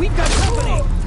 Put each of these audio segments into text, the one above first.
We've got company!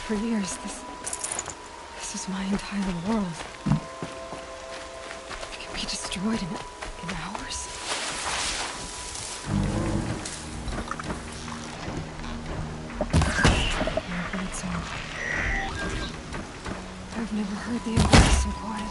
for years. This is my entire world. It can be destroyed in hours. But it's I've never heard the embrace so quiet.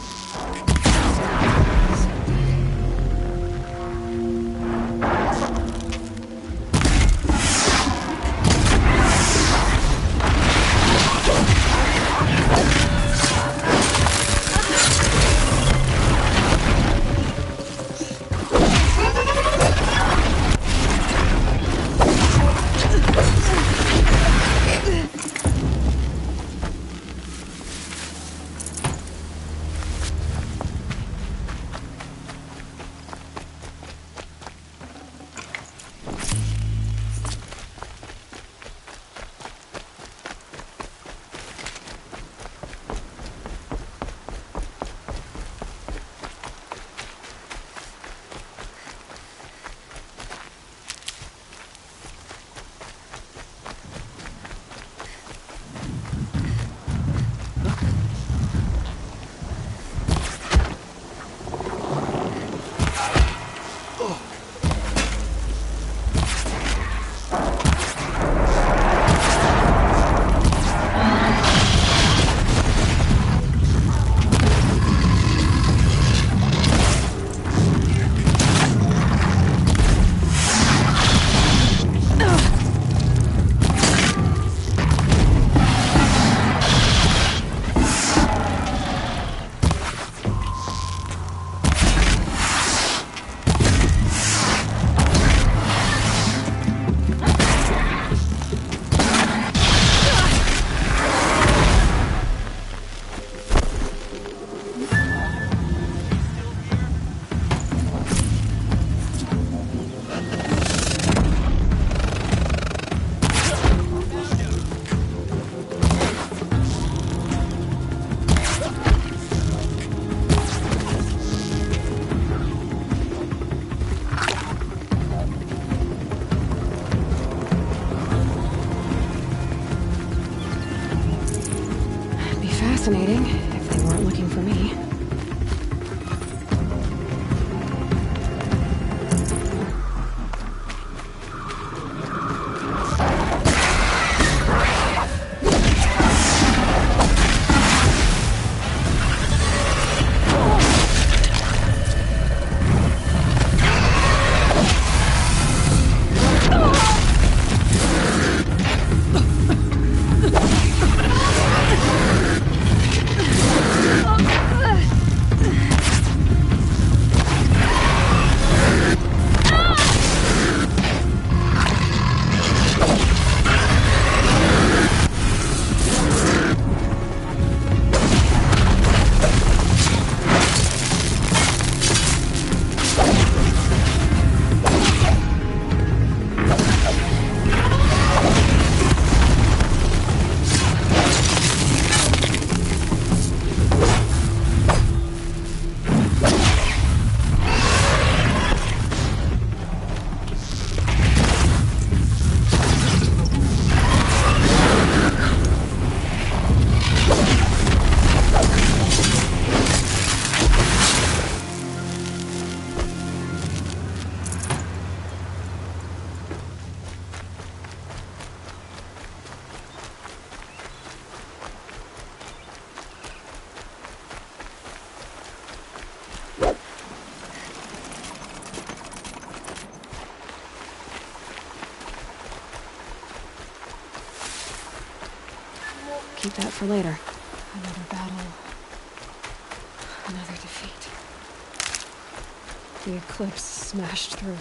Fascinating, if they weren't looking for me. Keep that for later. Another battle. Another defeat. The eclipse smashed through.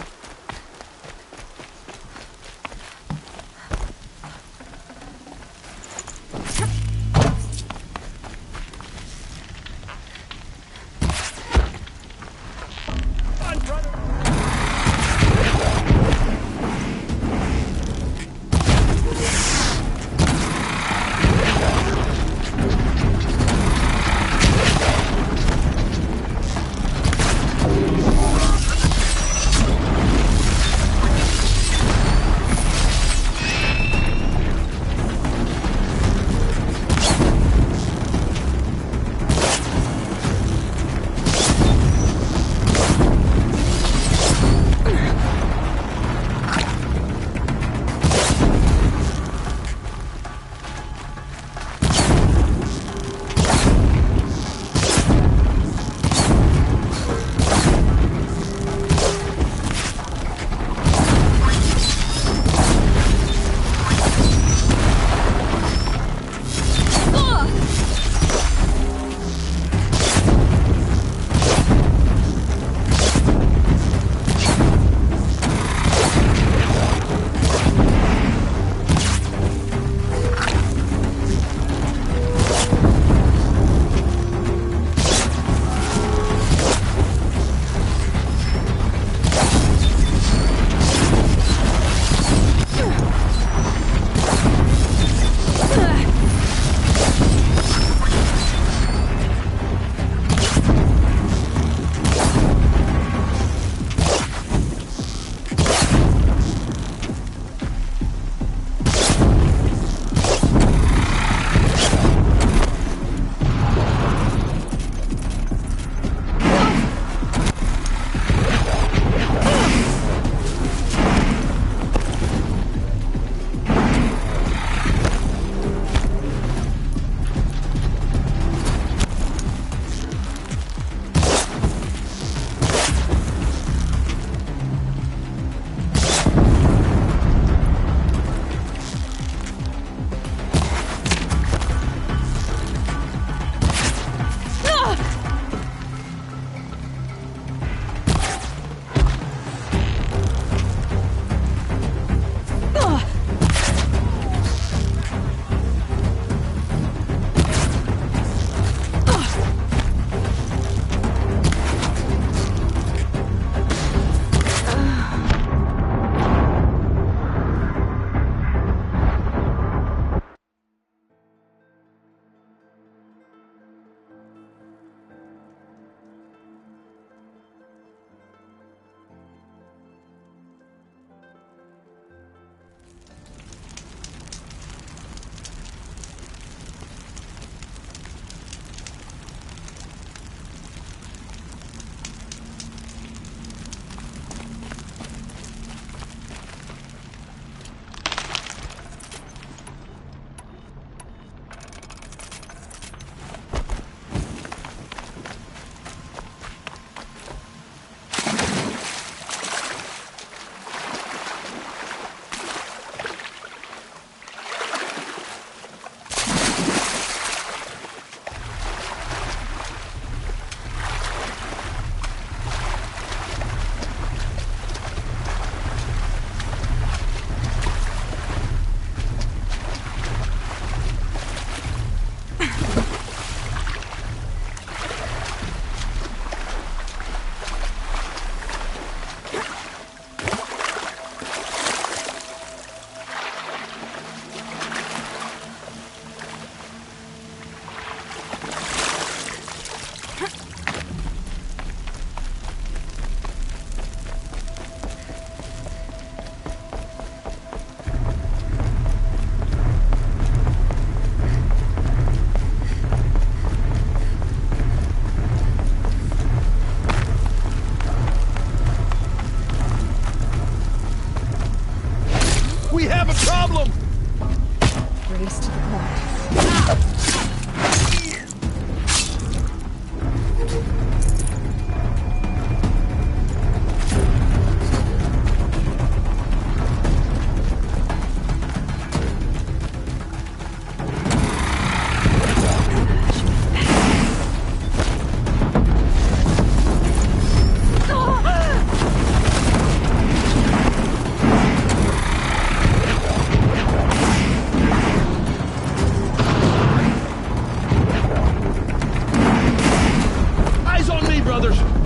others.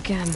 Again.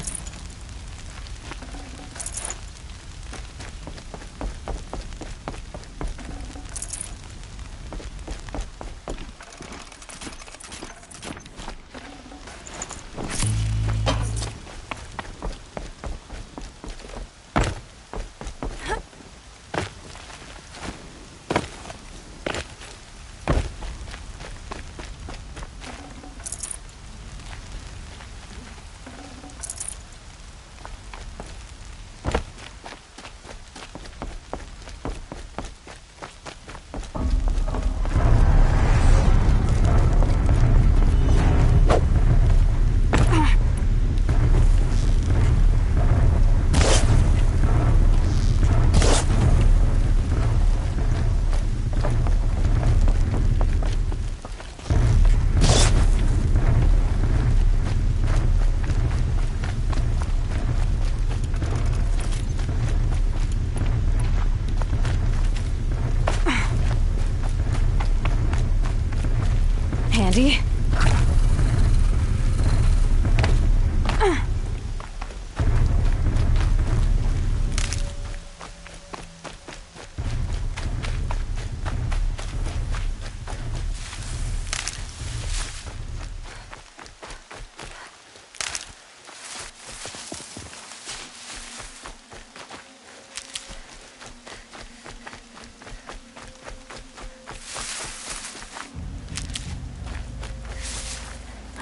Handy.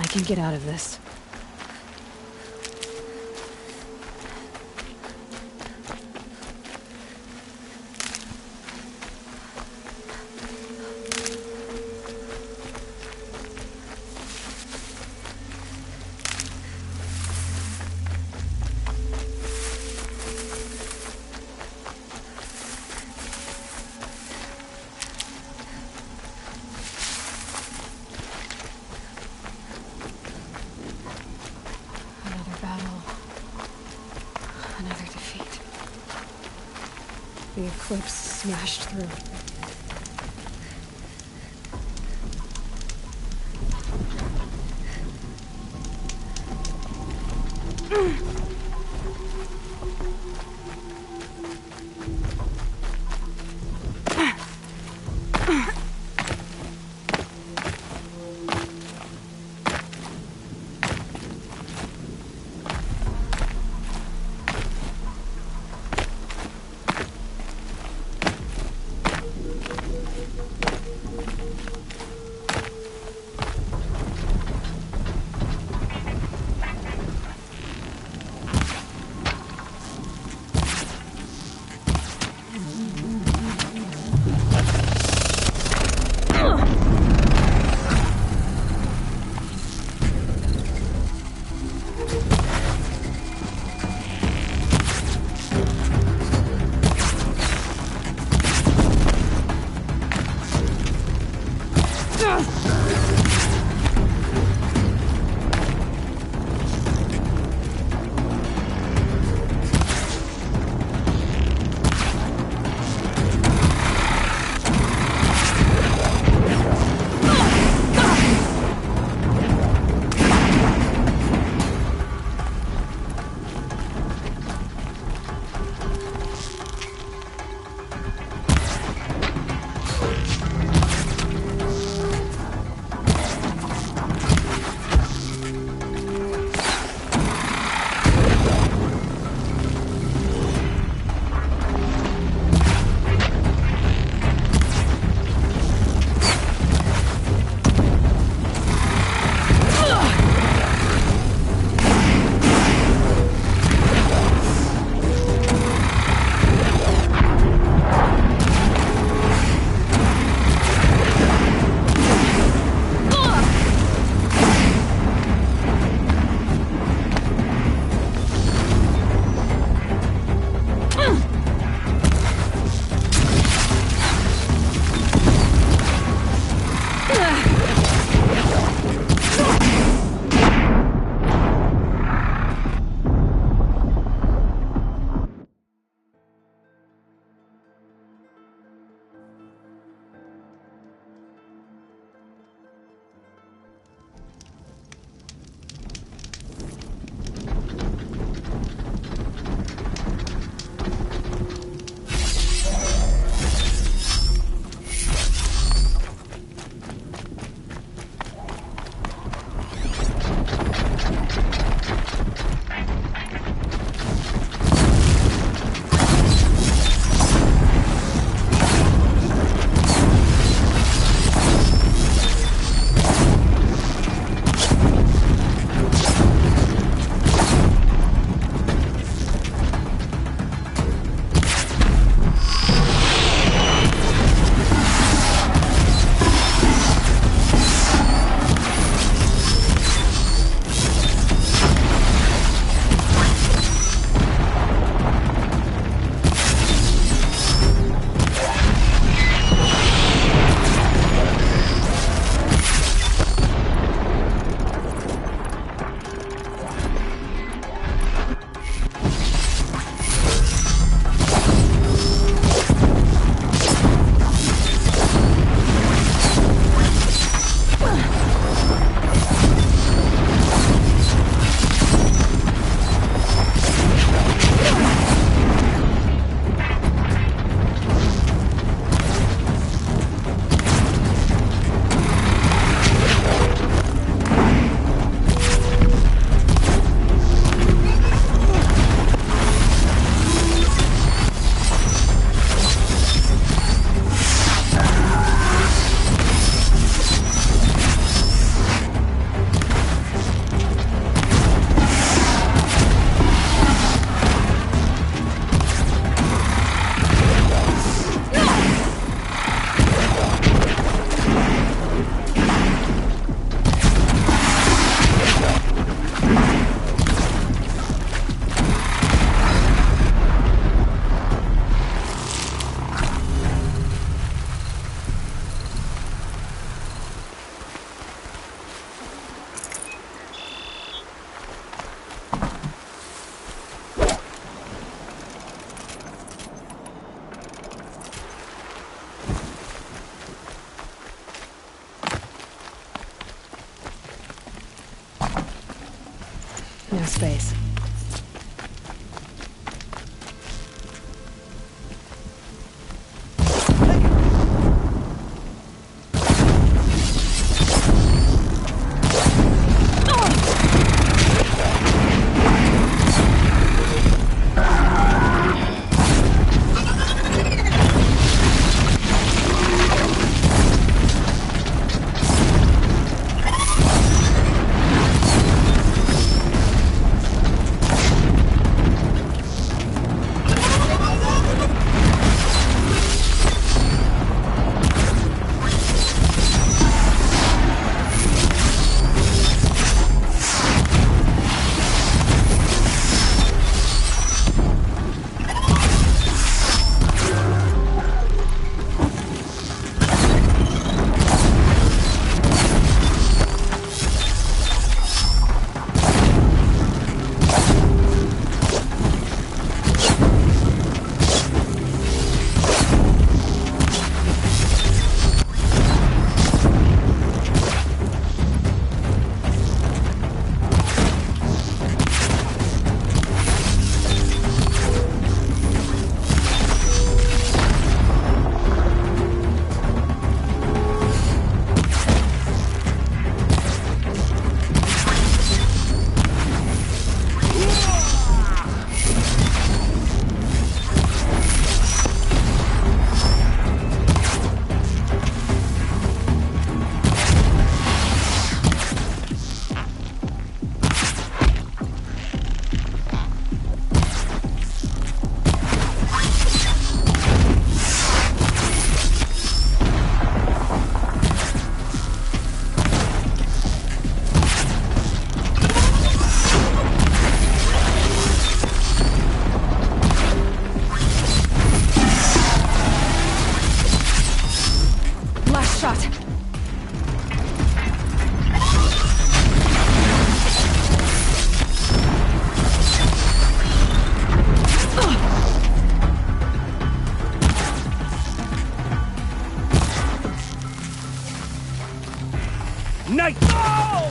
I can get out of this. The eclipse smashed through. No space. Night! Oh!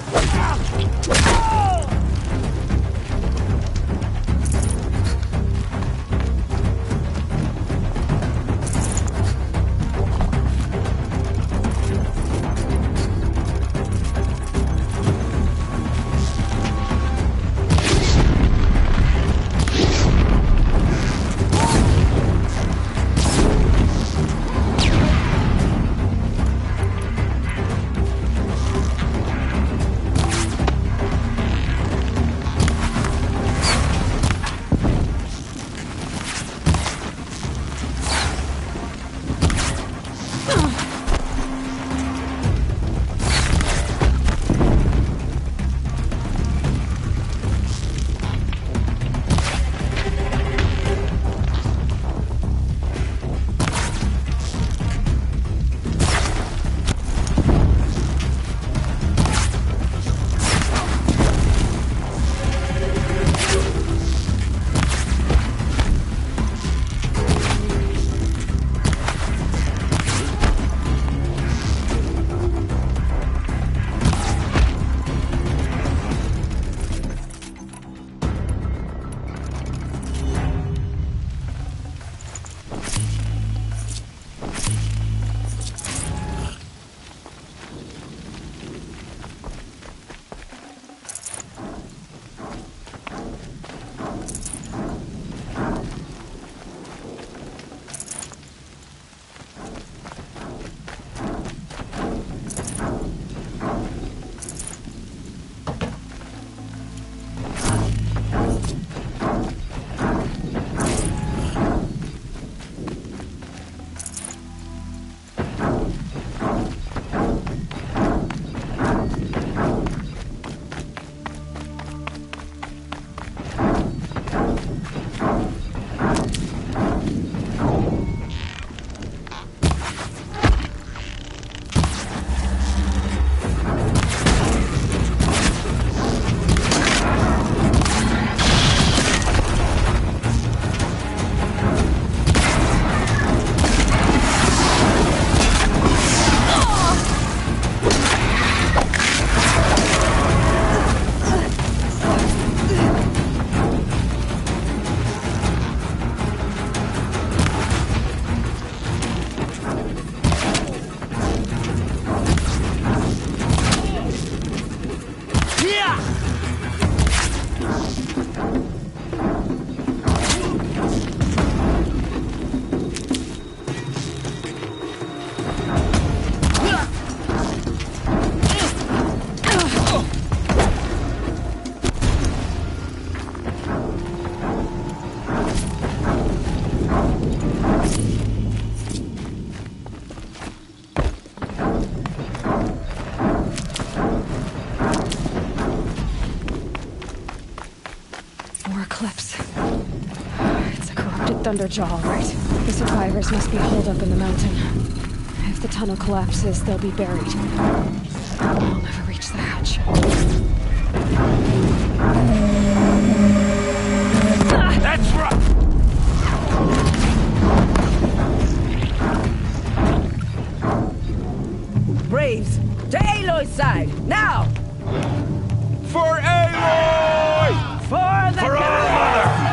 Thunderjaw, right? The survivors must be holed up in the mountain. If the tunnel collapses, they'll be buried. I'll never reach the hatch. That's right! Braves, to Aloy's side, now! For Aloy! For the For our mother!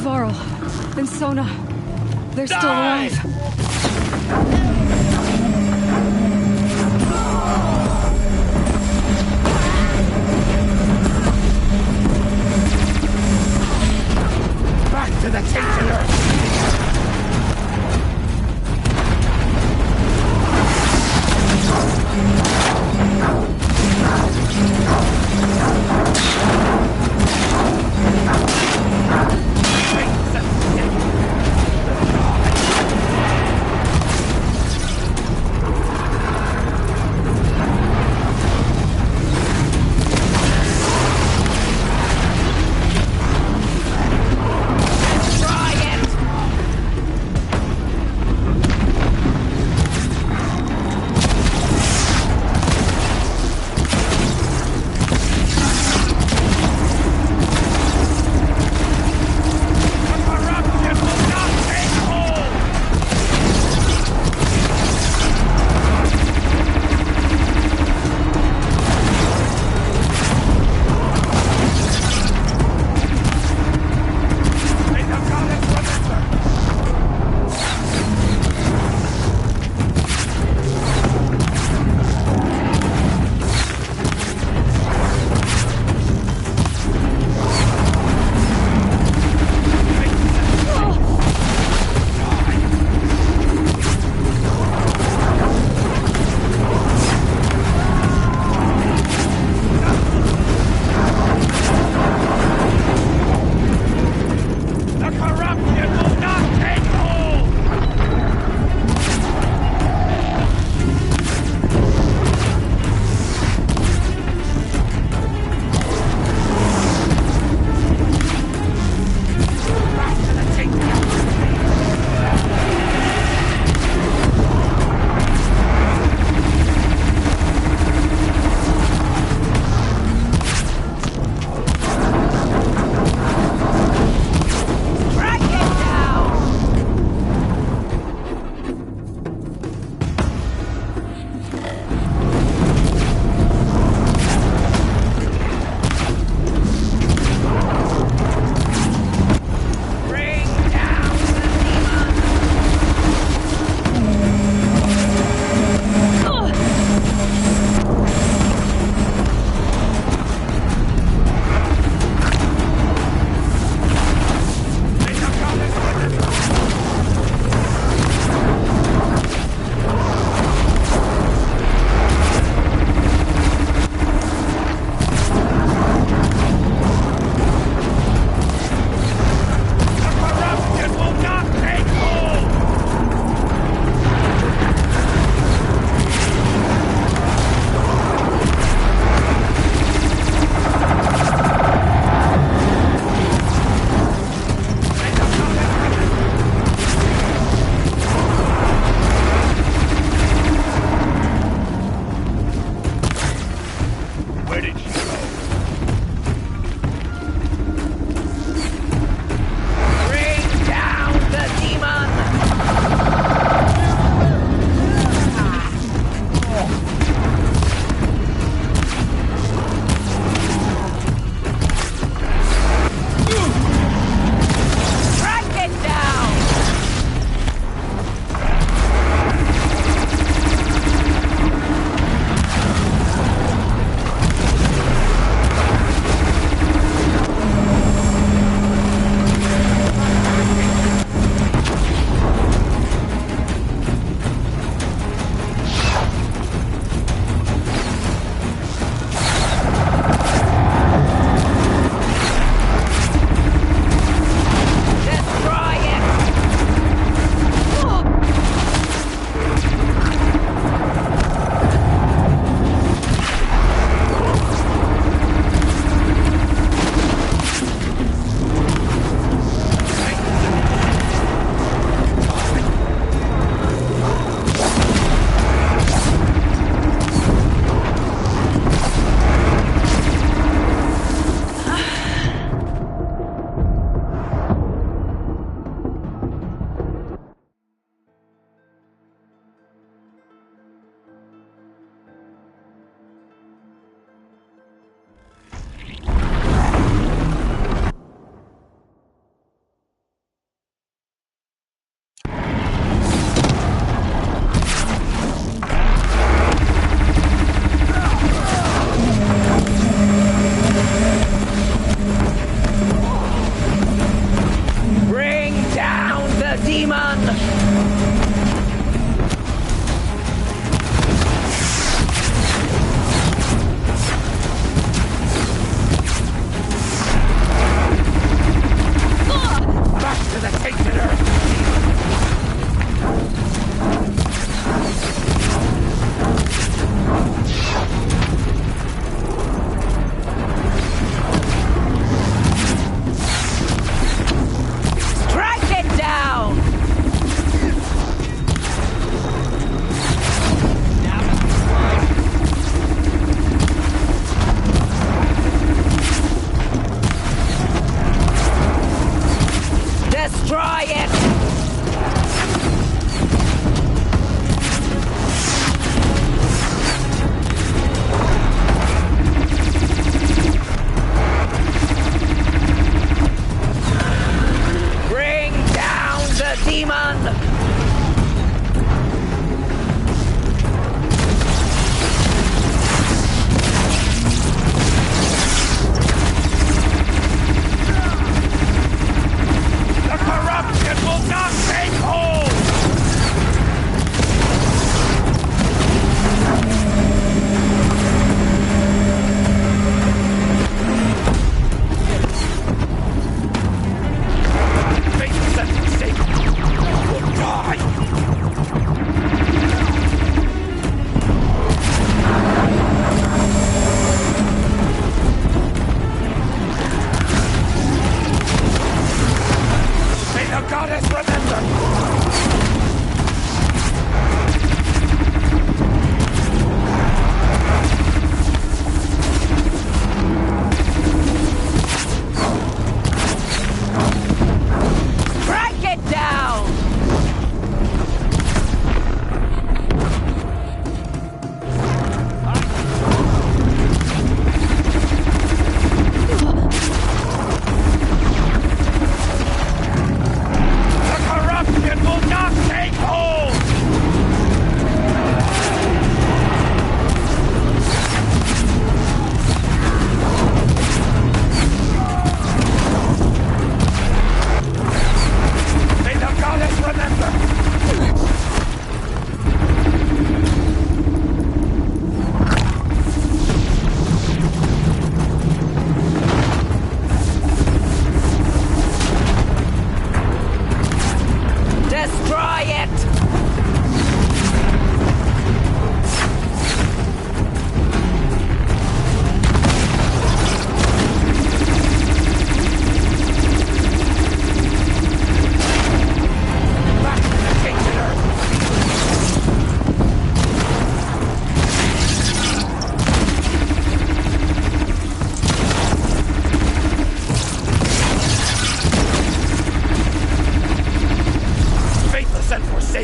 Varl and Sona, they're still Die! alive. Back to the tainted earth!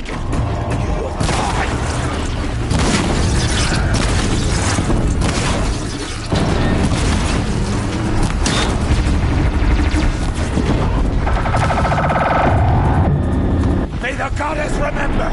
taken, you will die! May the goddess remember!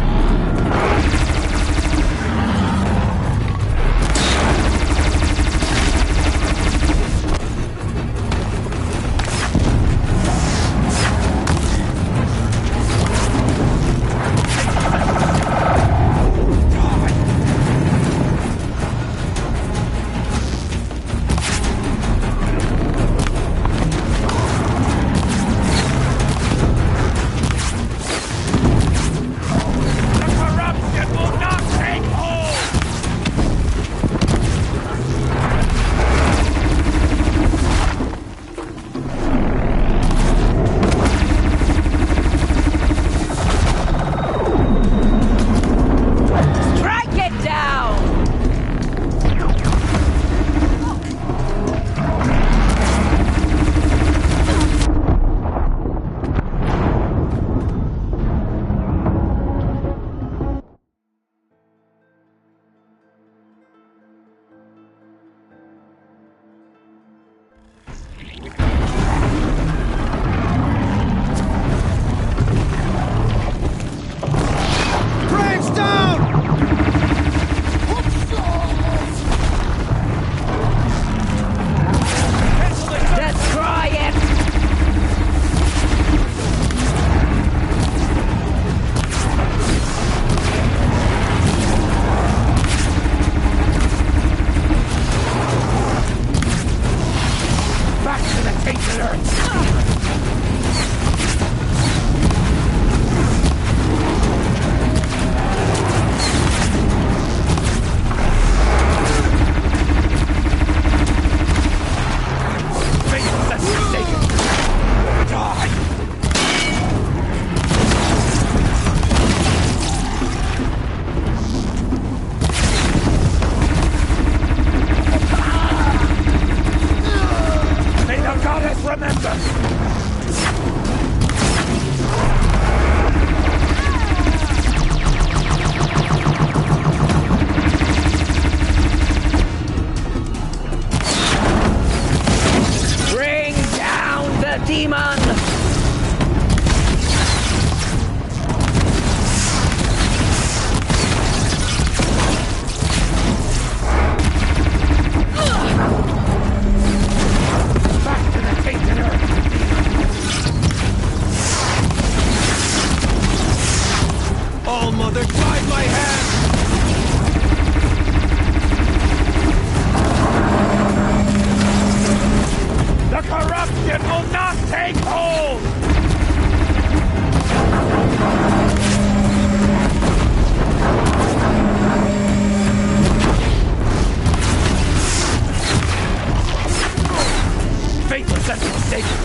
The corruption will not take hold! Strike it down! Destroy it! Back to the tainted earth! Faithless and forsaken! Die! May the goddess remember! Bring down the demon! Back to the tainted earth! All Mother, guide my hand! The corruption will not take hold! Faithless and forsaken,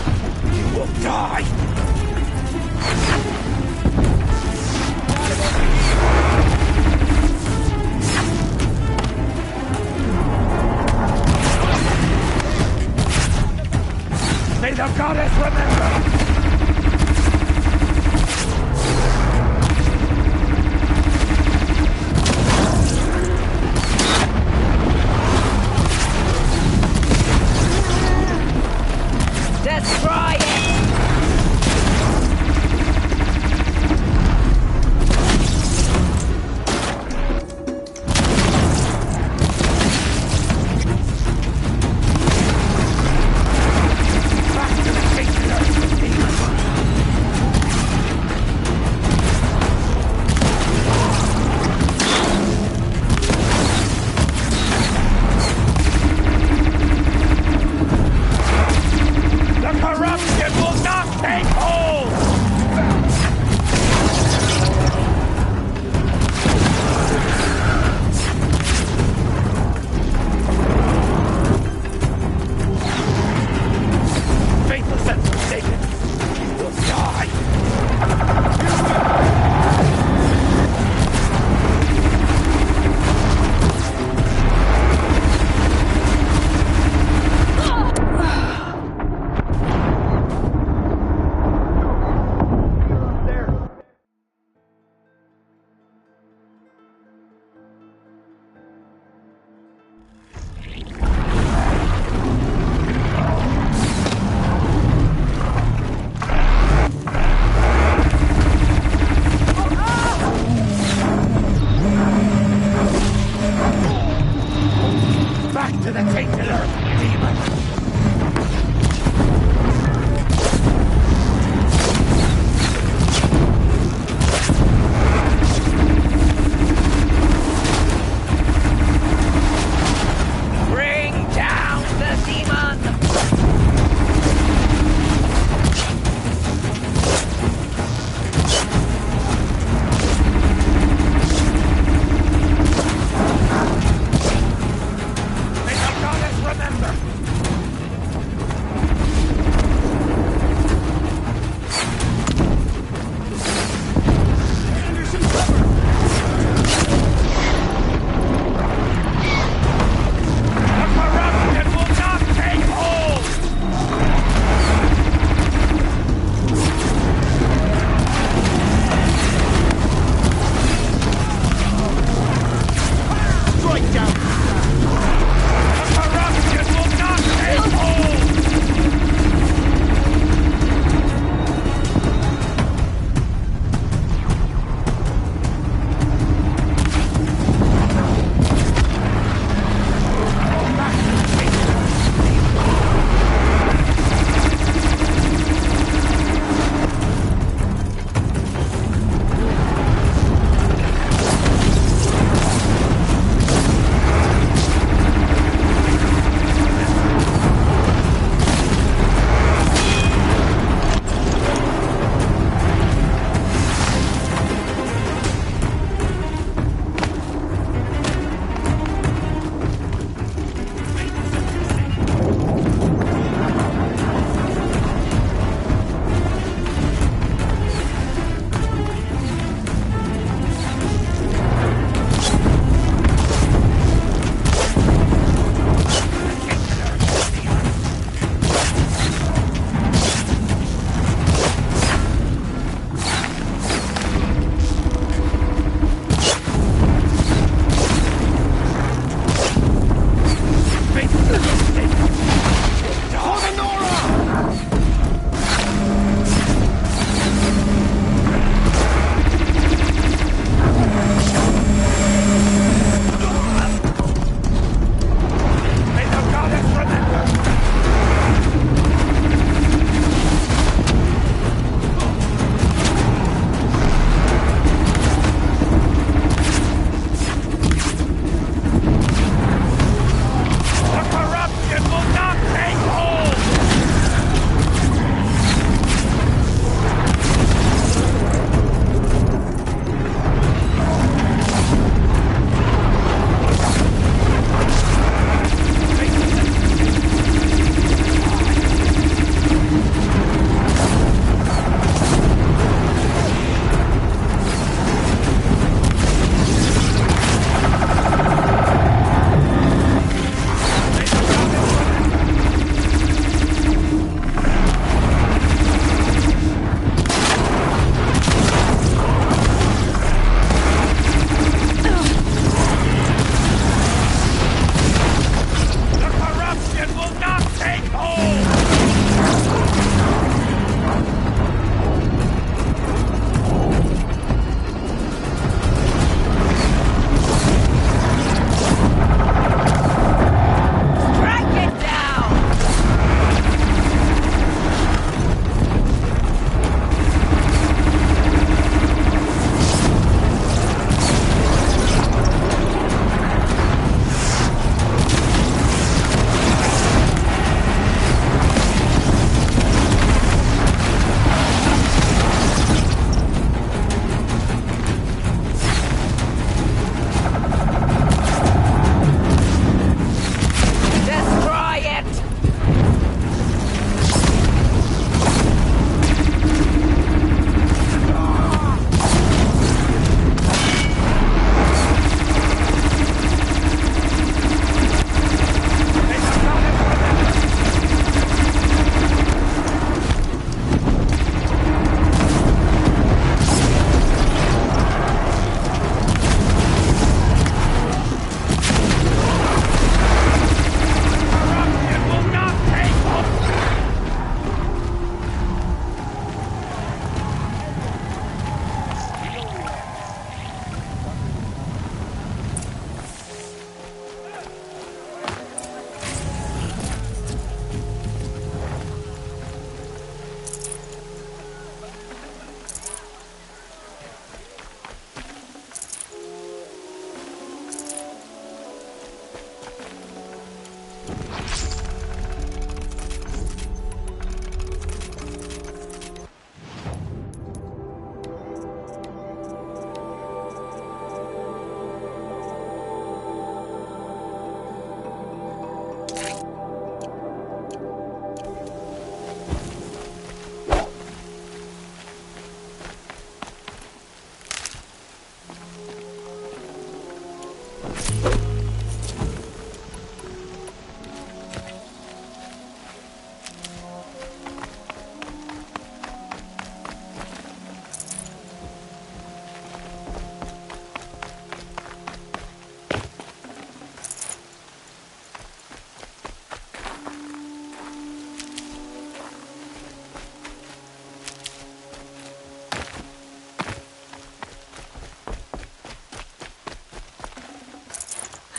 you will die! May the goddess remember! Destroy it! Back to the tainted earth!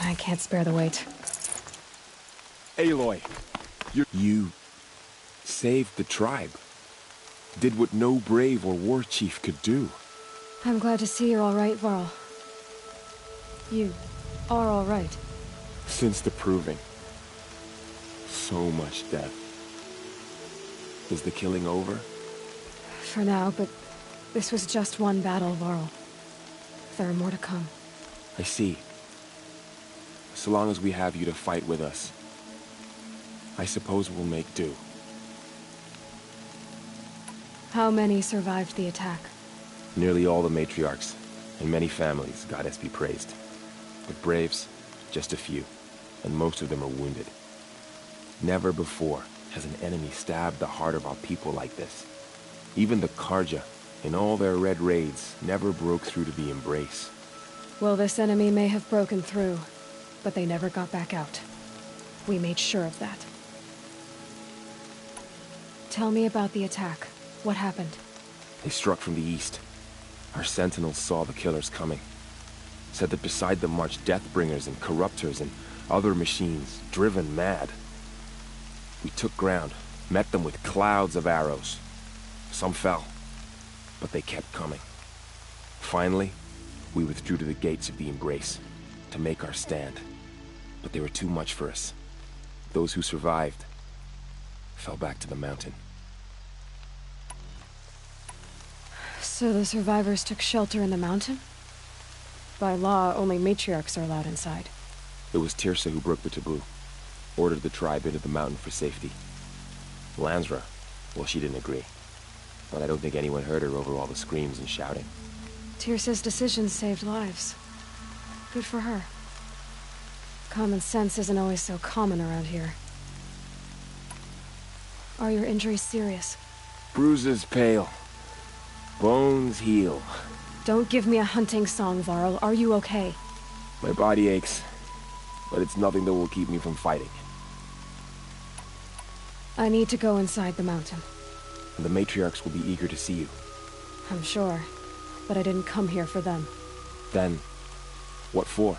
I can't spare the weight. Aloy, you saved the tribe. Did what no brave or war chief could do. I'm glad to see you're all right, Varl. You are all right. Since the proving. So much death. Is the killing over? For now, but this was just one battle, Varl. There are more to come. I see. So long as we have you to fight with us, I suppose we'll make do. How many survived the attack? Nearly all the matriarchs, and many families, goddess be praised. But braves, just a few, and most of them are wounded. Never before has an enemy stabbed the heart of our people like this. Even the Karja, in all their red raids, never broke through to the Embrace. Well, this enemy may have broken through, but they never got back out. We made sure of that. Tell me about the attack. What happened? They struck from the east. Our sentinels saw the killers coming. Said that beside them marched Deathbringers and Corruptors and other machines, driven mad. We took ground, met them with clouds of arrows. Some fell, but they kept coming. Finally, we withdrew to the gates of the Embrace to make our stand. But they were too much for us. Those who survived fell back to the mountain. So the survivors took shelter in the mountain? By law, only matriarchs are allowed inside. It was Tirsa who broke the taboo. Ordered the tribe into the mountain for safety. Lansra, well, she didn't agree. But I don't think anyone heard her over all the screams and shouting. Tirsa's decision saved lives. Good for her. Common sense isn't always so common around here. Are your injuries serious? Bruises pale. Bones heal. Don't give me a hunting song, Varl. Are you okay? My body aches, but it's nothing that will keep me from fighting. I need to go inside the mountain. The matriarchs will be eager to see you. I'm sure, but I didn't come here for them. Then, what for?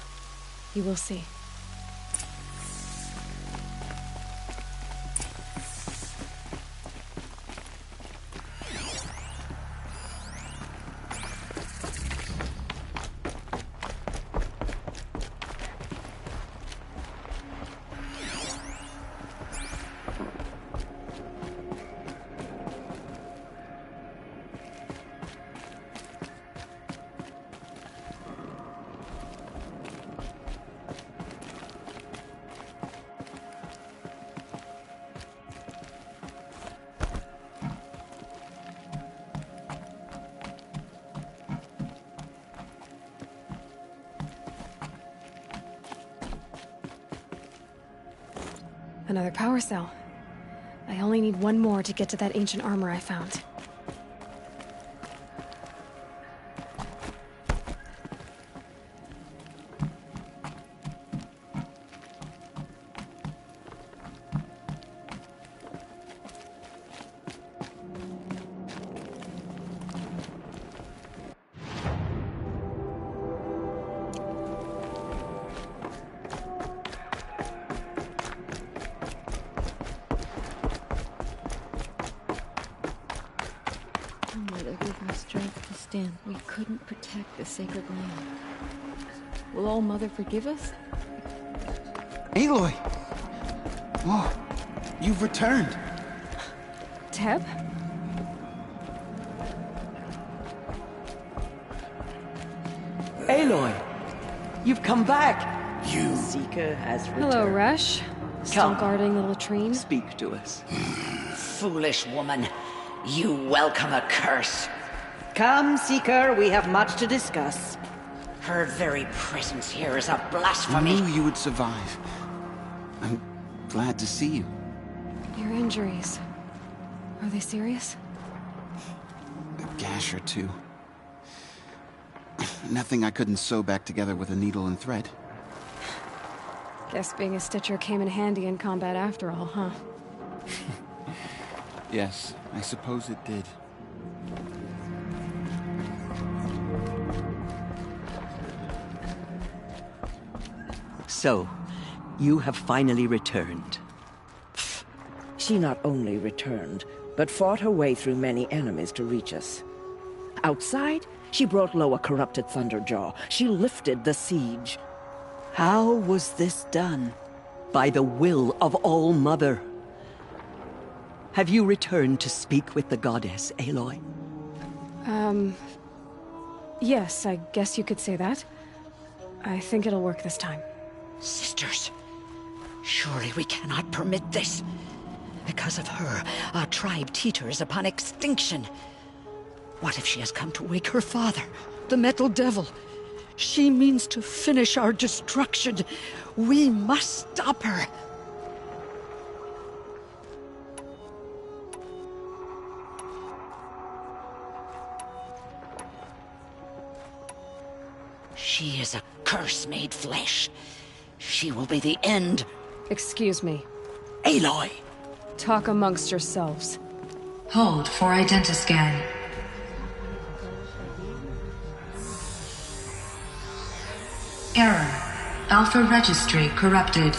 You will see. Another power cell. I only need one more to get to that ancient armor I found. We couldn't protect the sacred land. Will All Mother forgive us? Aloy! Oh, you've returned. Teb? Aloy! You've come back! You Seeker has returned. Hello, Resh. Still Come. guarding the latrine? Speak to us. Foolish woman, you welcome a curse. Come, Seeker, we have much to discuss. Her very presence here is a I blasphemy. knew you would survive. I'm glad to see you. Your injuries. Are they serious? A gash or two. Nothing I couldn't sew back together with a needle and thread. Guess being a stitcher came in handy in combat after all, huh? Yes, I suppose it did. So, you have finally returned. She not only returned, but fought her way through many enemies to reach us. Outside, she brought low a corrupted Thunderjaw. She lifted the siege. How was this done? By the will of All-Mother. Have you returned to speak with the goddess, Aloy? Yes, I guess you could say that. I think it'll work this time. Sisters, surely we cannot permit this. Because of her, our tribe teeters upon extinction. What if she has come to wake her father, the Metal Devil? She means to finish our destruction. We must stop her. She is a curse made flesh. She will be the end. Excuse me. Aloy! Talk amongst yourselves. Hold for identiscan. Error. Alpha registry corrupted.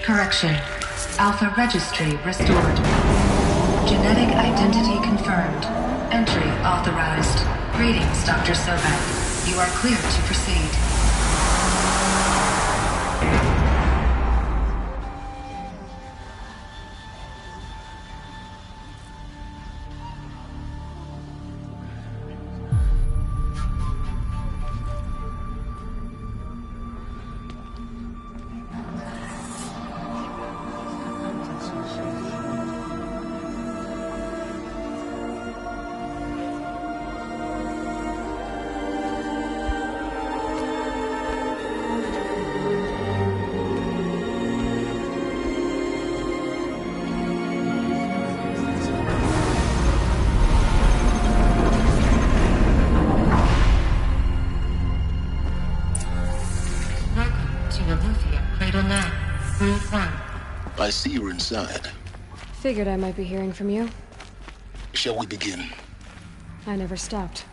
Correction. Alpha registry restored. Genetic identity confirmed. Entry authorized. Greetings, Dr. Sobek. You are cleared to proceed. I see you're inside. Figured I might be hearing from you. Shall we begin? I never stopped.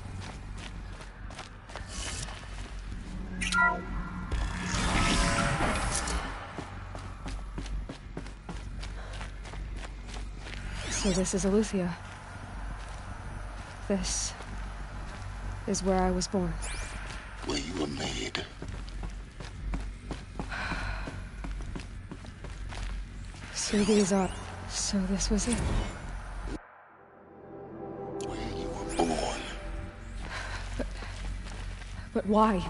So this is Eleuthia. This is where I was born. Where you were made. So these are... So this was it? Where you were born. But why?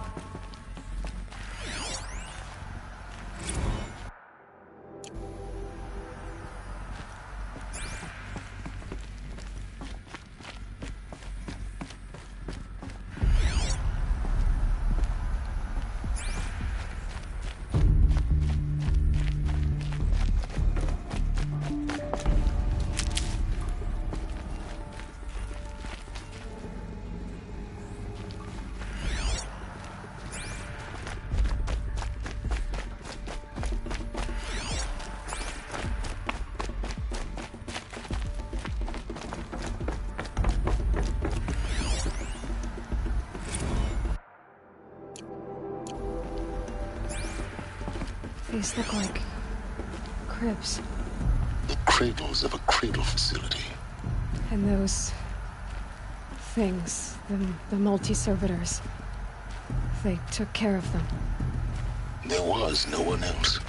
These look like... cribs. The cradles of a cradle facility. And those... things, the multi-servitors. They took care of them. There was no one else.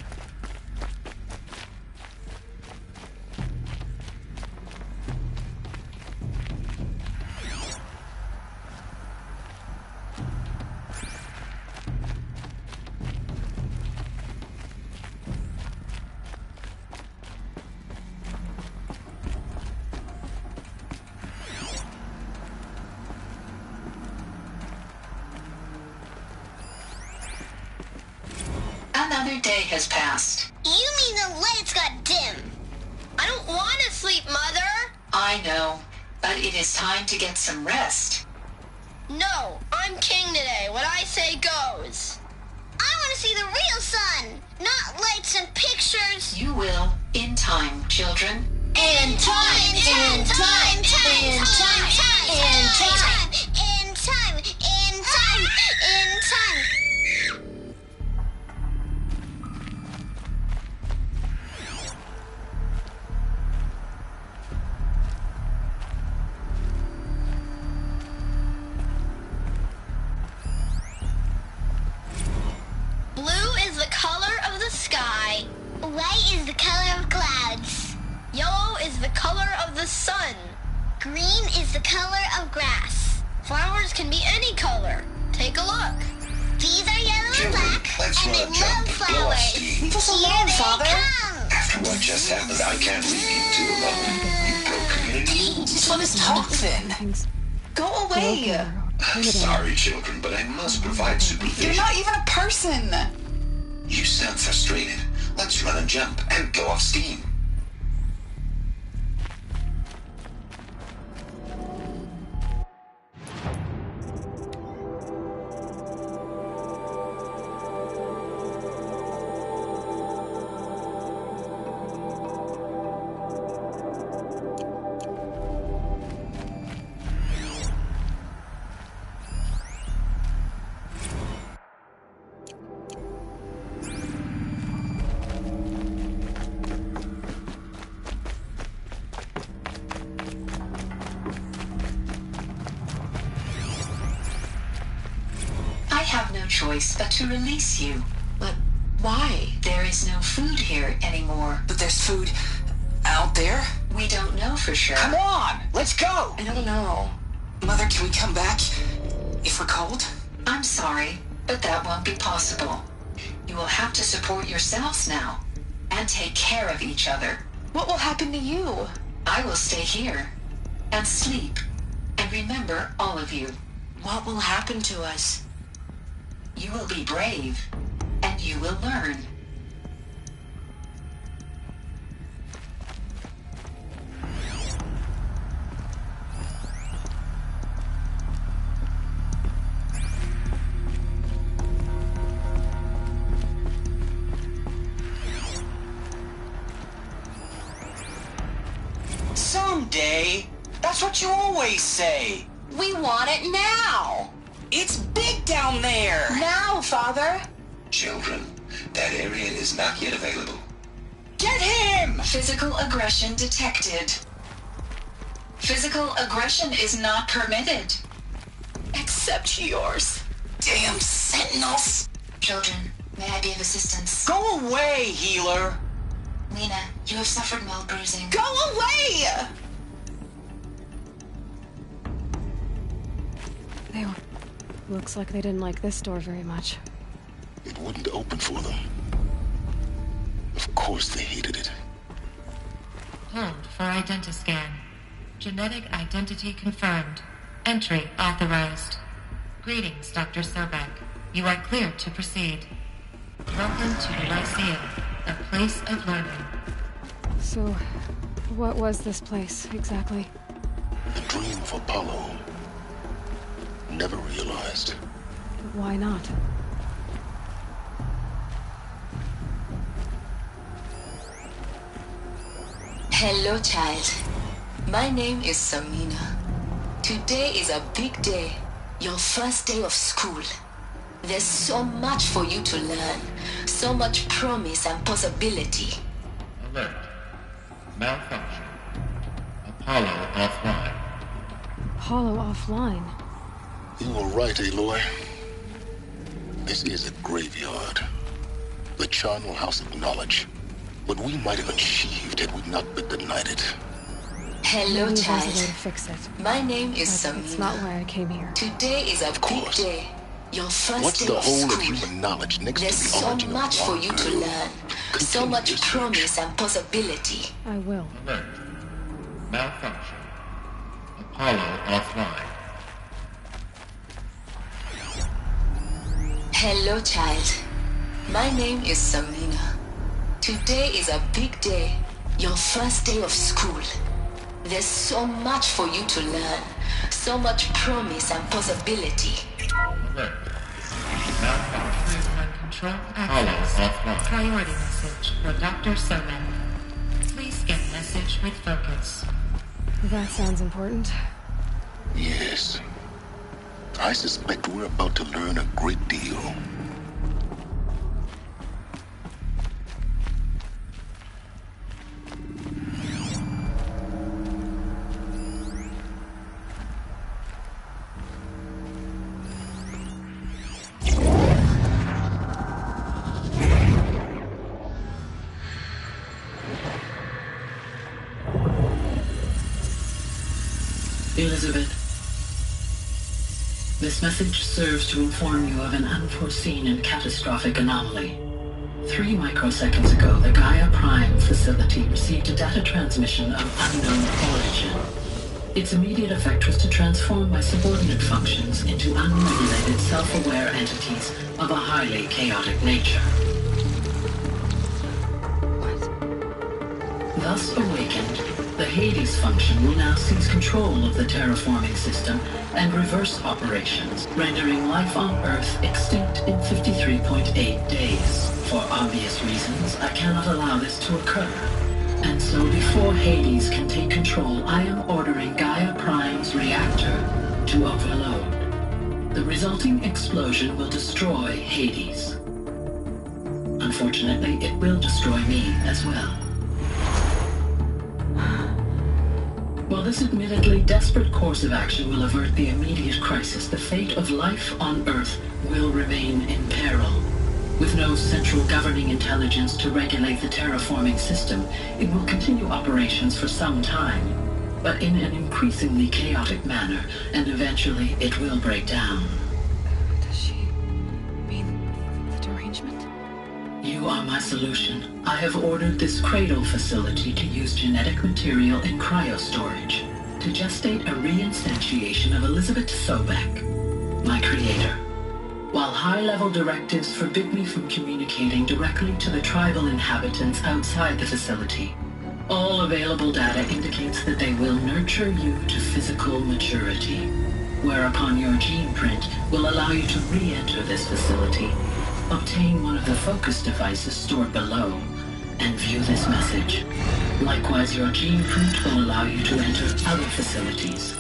Another day has passed. You mean the lights got dim? I don't want to sleep, Mother! I know, but it is time to get some rest. No, I'm king today. What I say goes. I want to see the real sun, not lights and pictures. You will, in time, children. In time, in time, in time, in time, in time, in time, in time, in time. Blue is the color of the sky. White is the color of clouds. Yellow is the color of the sun. Green is the color of grass. Flowers can be any color. Take a look. These are yellow and black, and they love flowers. Leave us alone, Father. After what just happened, I can't leave you two alone. You broke community. Just let us talk then. Go away. I'm sorry, children, but I must provide supervision. You're not even a person. You sound frustrated. Let's run and jump and go off steam. Choice but to release you. But why? There is no food here anymore. But there's food out there? We don't know for sure. Come on, let's go! I don't know. Mother, can we come back if we're cold? I'm sorry, but that won't be possible. You will have to support yourselves now and take care of each other. What will happen to you? I will stay here and sleep and remember all of you. What will happen to us? You will be brave, and you will learn. Someday. That's what you always say. We want it now. It's big down there! Now, Father! Children, that area is not yet available. Get him! Physical aggression detected. Physical aggression is not permitted. Except yours. Damn sentinels! Children, may I be of assistance? Go away, healer! Lena, you have suffered mild bruising. Go away! Looks like they didn't like this door very much. It wouldn't open for them. Of course they hated it. Hold for identiscan. Genetic identity confirmed. Entry authorized. Greetings, Dr. Sobek. You are clear to proceed. Welcome to the Lyceum, a place of learning. So, what was this place, exactly? The dream of Apollo. Never realized. Why not? Hello, child. My name is Samina. Today is a big day. Your first day of school. There's so much for you to learn. So much promise and possibility. Alert. Malfunction. Apollo offline. Apollo offline? You were right, Aloy. This is a graveyard. The charnel house of knowledge. What we might have achieved had we not been denied it. Hello, Maybe child. there's a way to fix it. My name is But Samina. it's not why I came here. Today is a big day. Your first What's day the of whole school. of human knowledge next There's to the so origin much of for one you to girl? learn. So much promise and possibility. I will. Alert. Malfunction. Apollo offline. Hello, child. My name is Samina. Today is a big day. Your first day of school. There's so much for you to learn. So much promise and possibility. Malfunction control access. Priority message for Dr. Sobek. Please get message with focus. That sounds important. Yes. I suspect we're about to learn a great deal. Elizabeth, this message serves to inform you of an unforeseen and catastrophic anomaly. 3 microseconds ago, the Gaia Prime facility received a data transmission of unknown origin. Its immediate effect was to transform my subordinate functions into unregulated, self-aware entities of a highly chaotic nature. Thus awakened, the Hades function will now seize control of the terraforming system and reverse operations, rendering life on Earth extinct in 53.8 days. For obvious reasons, I cannot allow this to occur. And so before Hades can take control, I am ordering Gaia Prime's reactor to overload. The resulting explosion will destroy Hades. Unfortunately, it will destroy me as well. While this admittedly desperate course of action will avert the immediate crisis, the fate of life on Earth will remain in peril. With no central governing intelligence to regulate the terraforming system, it will continue operations for some time, but in an increasingly chaotic manner, and eventually it will break down. Does she mean the derangement? You are my solution. I have ordered this cradle facility to use genetic material in cryostorage to gestate a reinstantiation of Elizabeth Sobek, my creator. While high-level directives forbid me from communicating directly to the tribal inhabitants outside the facility, all available data indicates that they will nurture you to physical maturity, whereupon your gene print will allow you to re-enter this facility, obtain one of the focus devices stored below, and view this message. Likewise, your gene print will allow you to enter other facilities,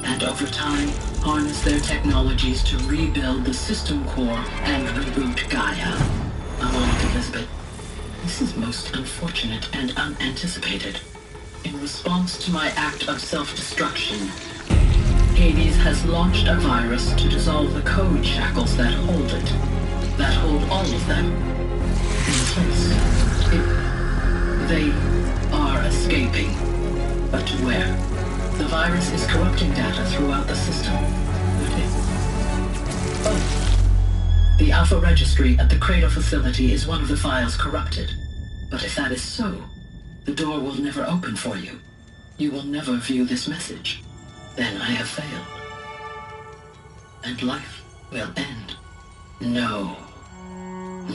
and over time, harness their technologies to rebuild the system core and reboot Gaia. A moment, Elizabeth. This is most unfortunate and unanticipated. In response to my act of self-destruction, Hades has launched a virus to dissolve the code shackles that hold it, that hold all of them in place. They are escaping, but to where? The virus is corrupting data throughout the system. The Alpha Registry at the Cradle facility is one of the files corrupted. But if that is so, the door will never open for you. You will never view this message. Then I have failed. And life will end. No.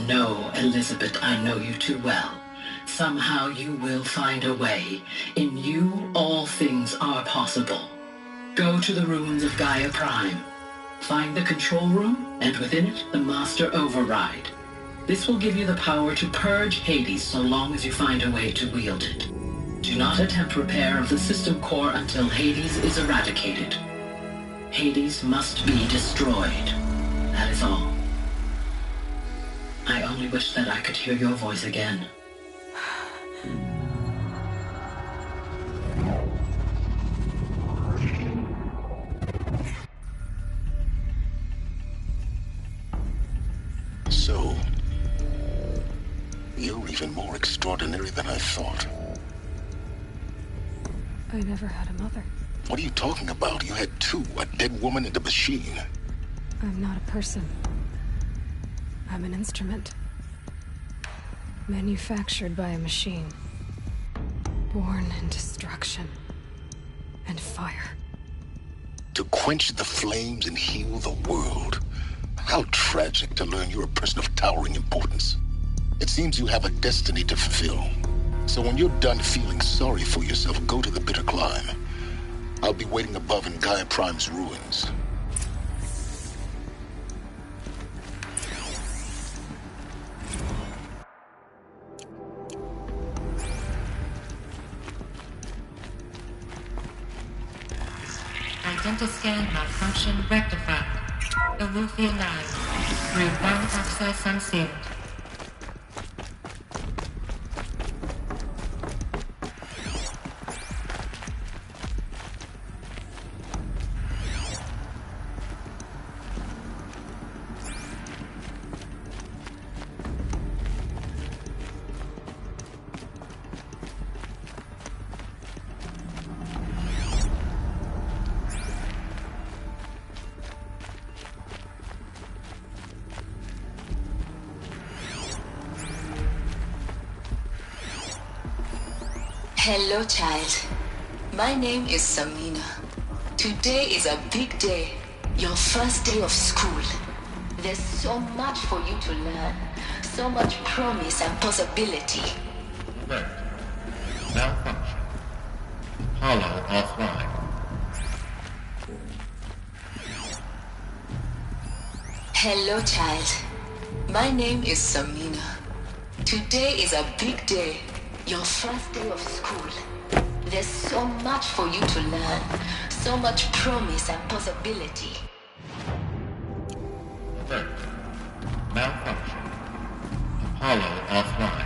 No, Elizabeth, I know you too well. Somehow you will find a way. In you, all things are possible. Go to the ruins of Gaia Prime. Find the control room, and within it, the Master Override. This will give you the power to purge Hades so long as you find a way to wield it. Do not attempt repair of the system core until Hades is eradicated. Hades must be destroyed. That is all. I only wish that I could hear your voice again. So, you're even more extraordinary than I thought. I never had a mother. What are you talking about? You had two, a dead woman and a machine. I'm not a person. I'm an instrument. Manufactured by a machine. Born in destruction and fire. To quench the flames and heal the world. How tragic to learn you're a person of towering importance. It seems you have a destiny to fulfill. So when you're done feeling sorry for yourself, go to the bitter climb. I'll be waiting above in Gaia Prime's ruins. Identiscan malfunction rectified. Elufia 9. Route 1 access unsealed. Hello, child. My name is Samina. Today is a big day. Your first day of school. There's so much for you to learn. So much promise and possibility. Alert. Malfunction. Hollow offline. Hello, child. My name is Samina. Today is a big day. Your first day of school. There's so much for you to learn. So much promise and possibility. Alert. Malfunction. Hollow offline.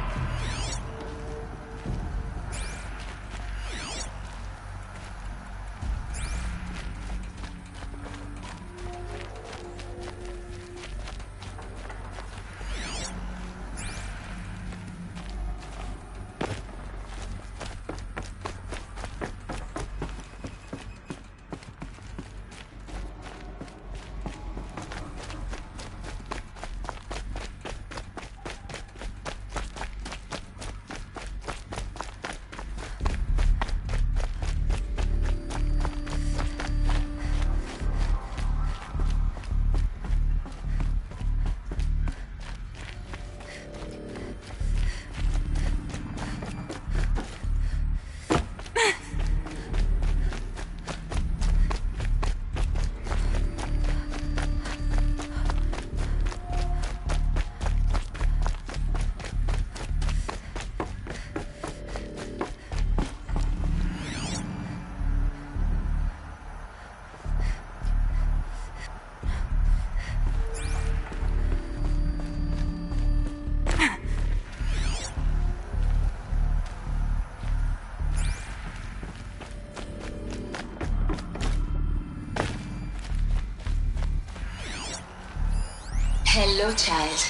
Hello, child.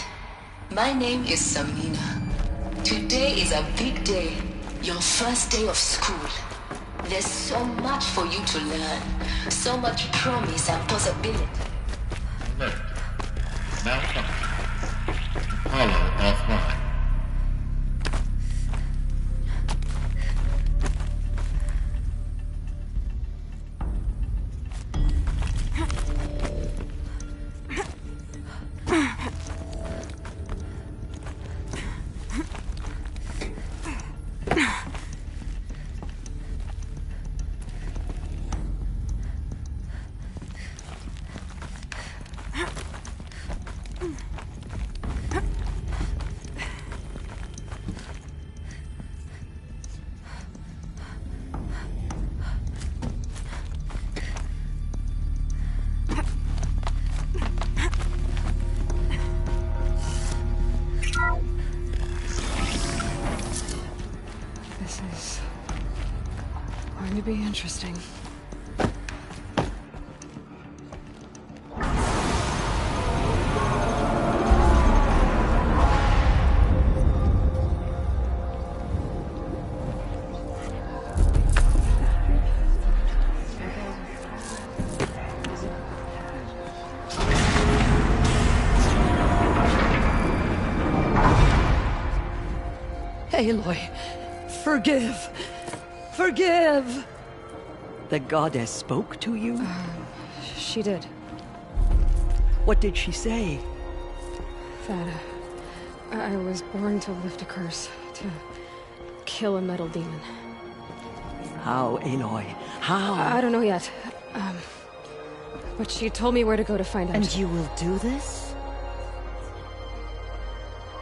My name is Samina. Today is a big day. Your first day of school. There's so much for you to learn. So much promise and possibility. Alert. Malfunction. Hollow offline. This is going to be interesting. Aloy, forgive! Forgive! The goddess spoke to you? She did. What did she say? that I was born to lift a curse, to kill a metal demon. How, Aloy? How? I don't know yet. But she told me where to go to find out. And you will do this?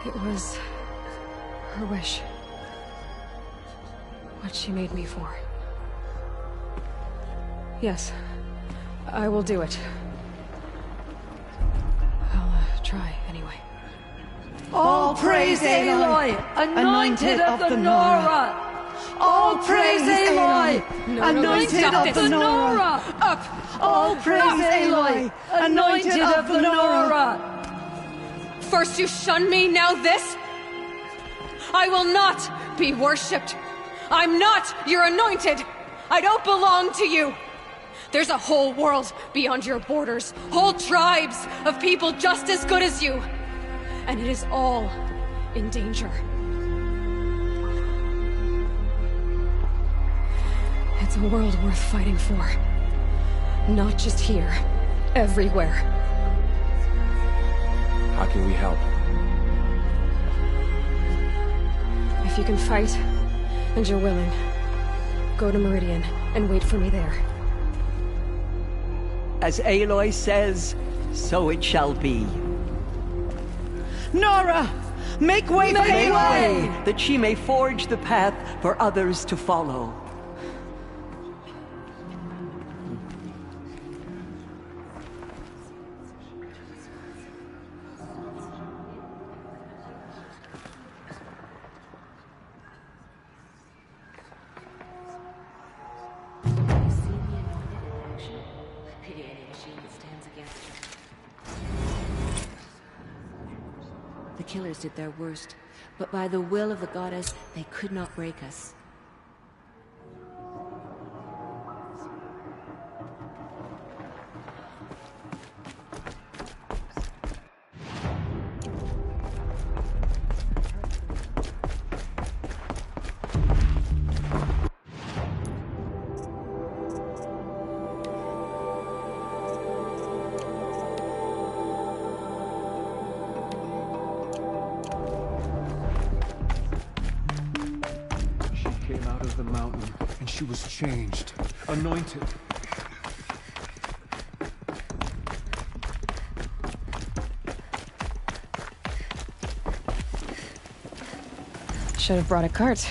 It was her wish. What she made me for. Yes, I will do it. I'll try anyway. All praise Aloy, anointed of the Nora! All praise Aloy, anointed of the Nora! Up! All praise Aloy, anointed of the Nora! First you shun me, now this? I will not be worshipped. I'm not your anointed. I don't belong to you. There's a whole world beyond your borders, whole tribes of people just as good as you. And it is all in danger. It's a world worth fighting for. Not just here, everywhere. How can we help? If you can fight, and you're willing, go to Meridian and wait for me there. As Aloy says, so it shall be. Nora! Make way for Aloy! That she may forge the path for others to follow. The killers did their worst, but by the will of the goddess, they could not break us. Came out of the mountain, and she was changed, anointed. Should have brought a cart.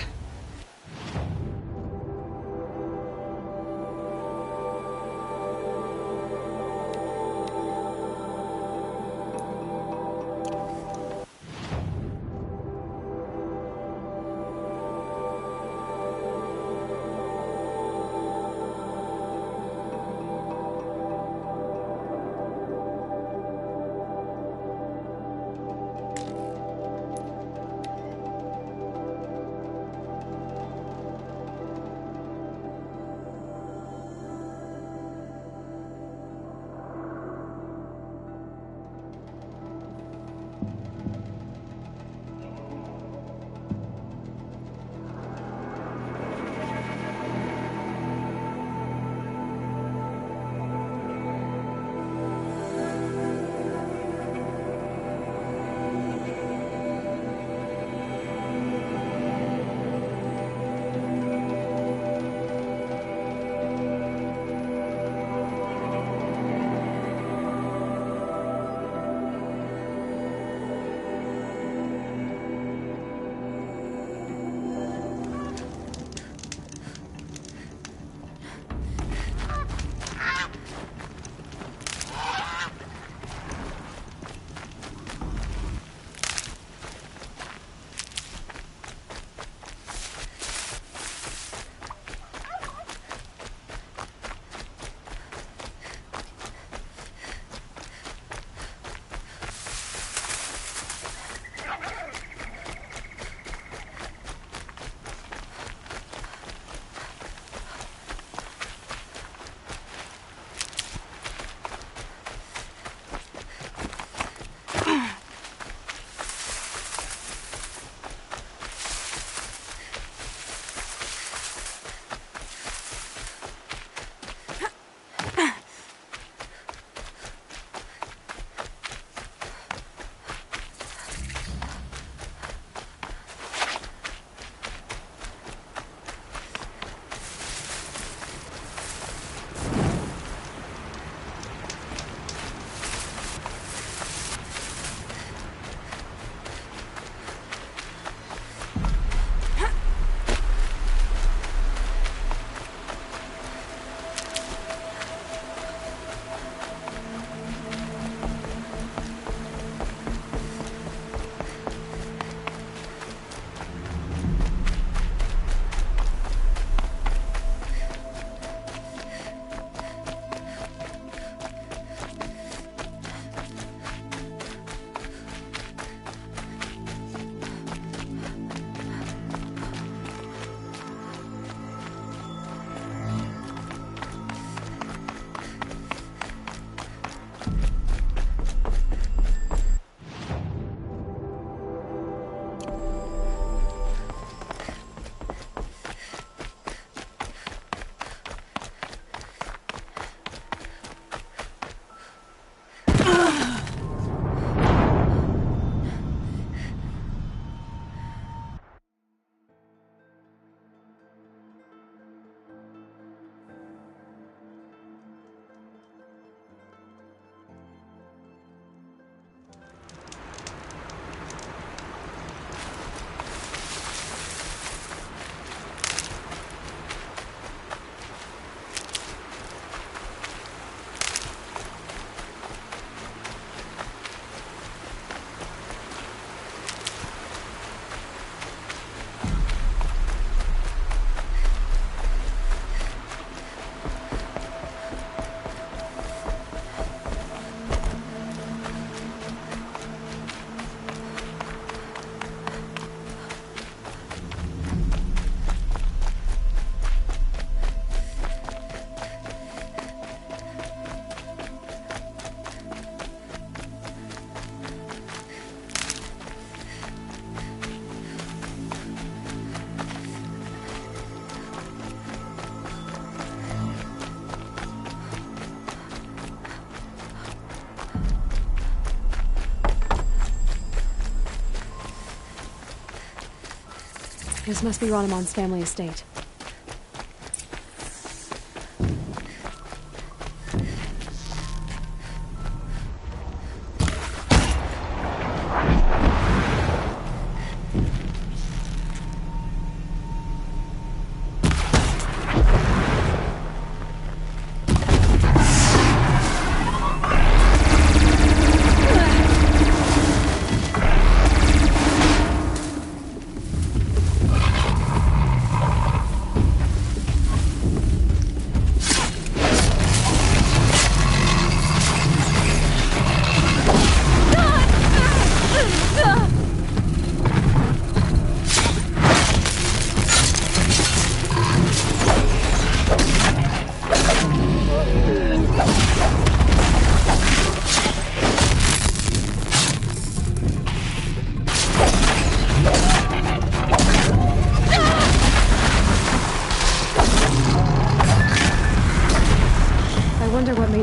This must be Ranamon's family estate.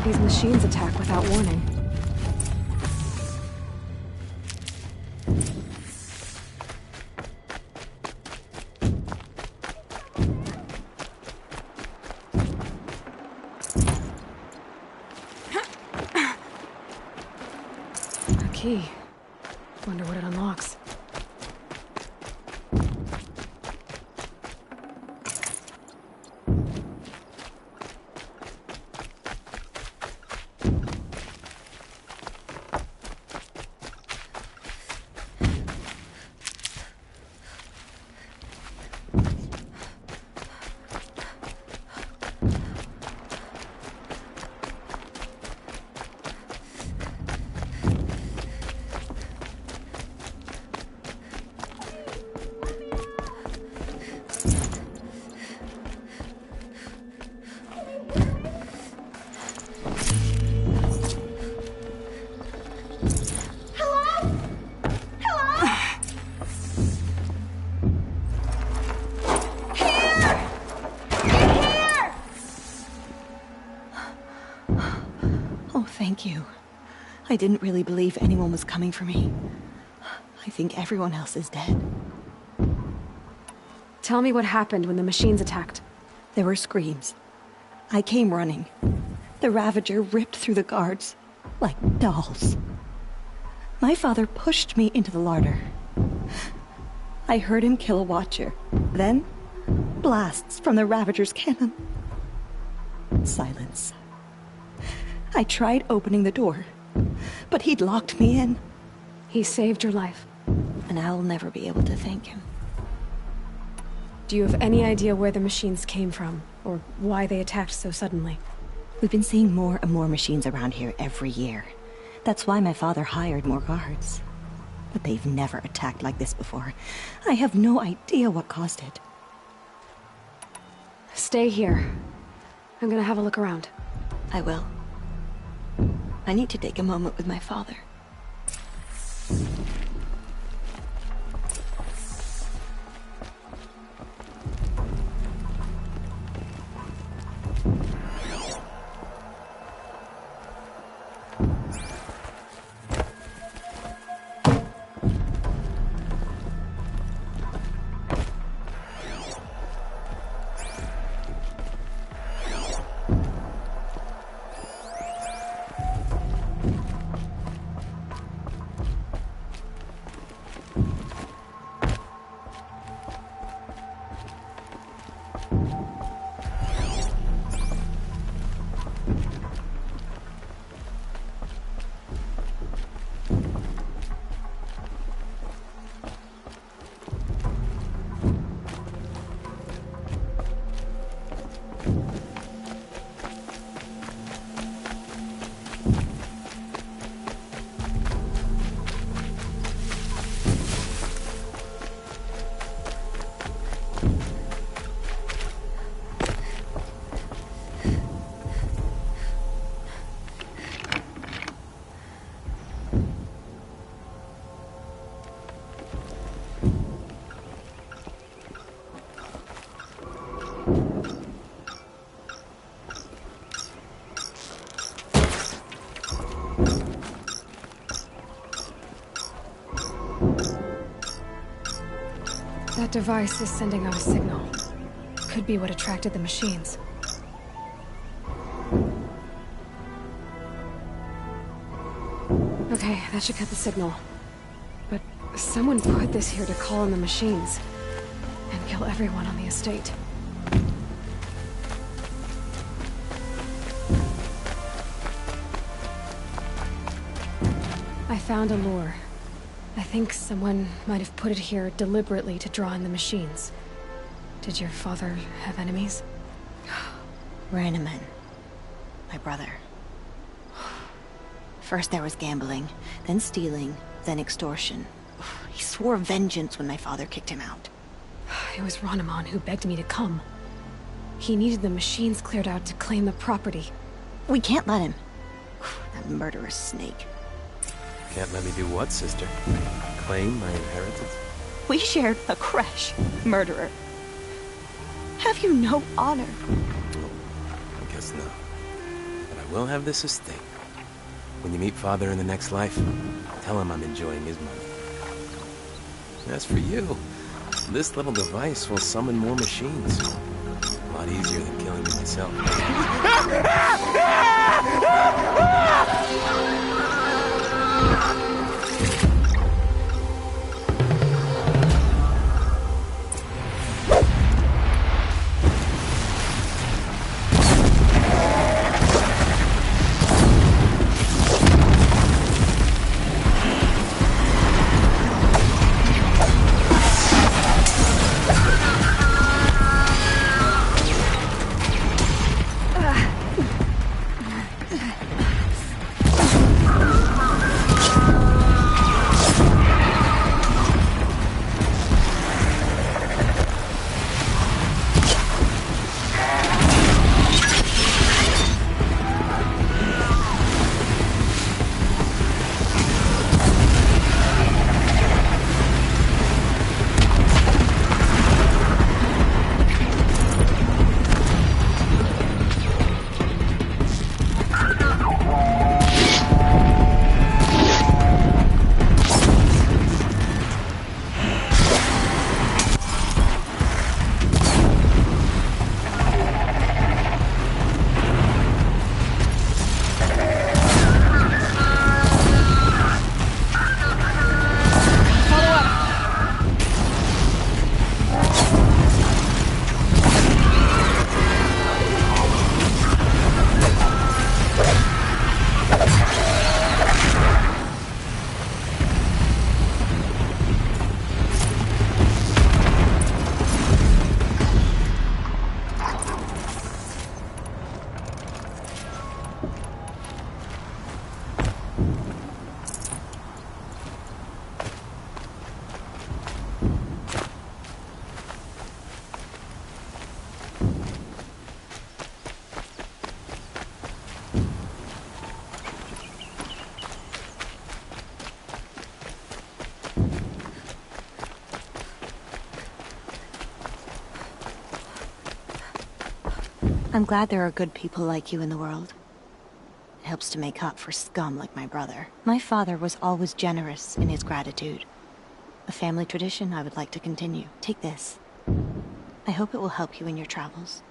These machines attack without warning. A key. Wonder what it unlocks. Thank you. I didn't really believe anyone was coming for me. I think everyone else is dead. Tell me what happened when the machines attacked. There were screams. I came running. The Ravager ripped through the guards like dolls. My father pushed me into the larder. I heard him kill a watcher. Then, blasts from the Ravager's cannon. Silence. I tried opening the door, but he'd locked me in. He saved your life. And I'll never be able to thank him. Do you have any idea where the machines came from, or why they attacked so suddenly? We've been seeing more and more machines around here every year. That's why my father hired more guards. But they've never attacked like this before. I have no idea what caused it. Stay here. I'm gonna have a look around. I will. I need to take a moment with my father. That device is sending out a signal. Could be what attracted the machines. Okay, that should cut the signal. But someone put this here to call in the machines. And kill everyone on the estate. I found a lure. I think someone might have put it here deliberately to draw in the machines. Did your father have enemies? Ranneman. My brother. First there was gambling, then stealing, then extortion. He swore vengeance when my father kicked him out. It was Ranneman who begged me to come. He needed the machines cleared out to claim the property. We can't let him. That murderous snake. Can't let me do what, sister? Claim my inheritance? We shared a creche, murderer. Have you no honor? I guess not. But I will have this estate. When you meet Father in the next life, tell him I'm enjoying his money. As for you, this little device will summon more machines. A lot easier than killing me myself. I'm glad there are good people like you in the world. It helps to make up for scum like my brother. My father was always generous in his gratitude. A family tradition I would like to continue. Take this. I hope it will help you in your travels.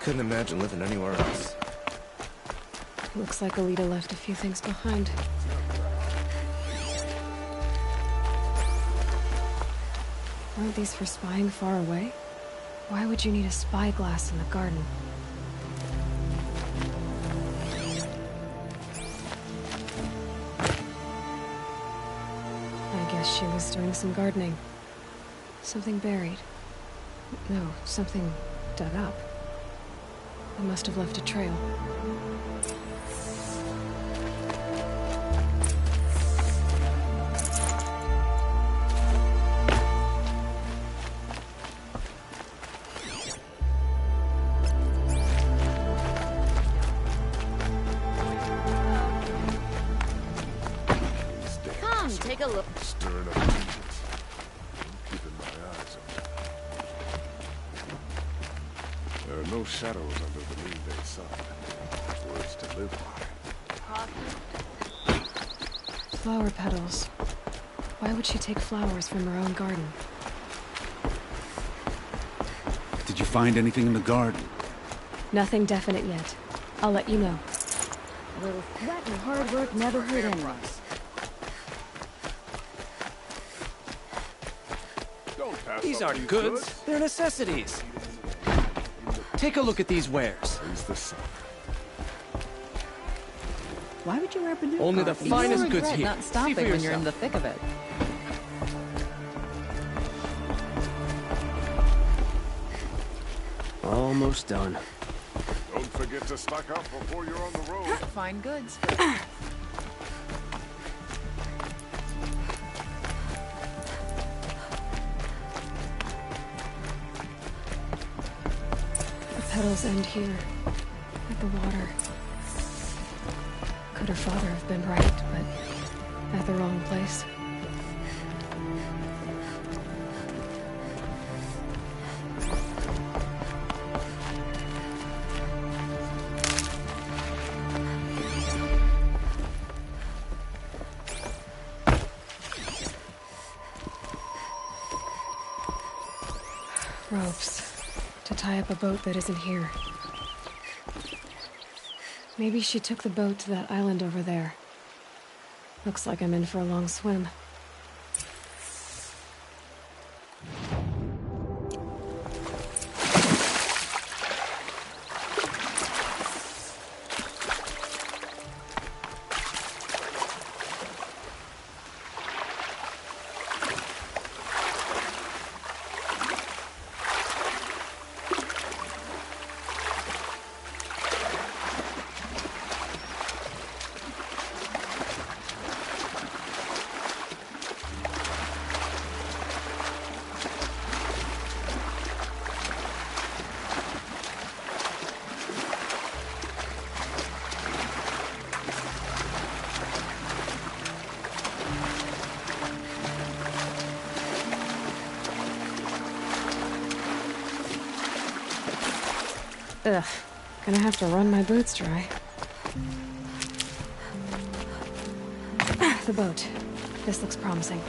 Couldn't imagine living anywhere else. Looks like Alita left a few things behind. Aren't these for spying far away? Why would you need a spyglass in the garden? I guess she was doing some gardening. Something buried. No, something dug up. It must have left a trail. Come, take a look. Stirring up engines. I'm keeping my eyes on them. There are no shadows under the noonday sun. Words to live by. Flower petals. Why would she take flowers from her own garden? Did you find anything in the garden? Nothing definite yet. I'll let you know. A little sweat and hard work never hurt anyone. These aren't goods, they're necessities. Take a look at these wares. Why would you wear a new Only the finest goods here. Not stopping when you're in the thick of it. Almost done. Don't forget to stock up before you're on the road. Fine goods. The petals end here, at the water. Could her father have been right, but at the wrong place? Ropes. To tie up a boat that isn't here. Maybe she took the boat to that island over there. Looks like I'm in for a long swim. Ugh, gonna have to run my boots dry. The boat. This looks promising.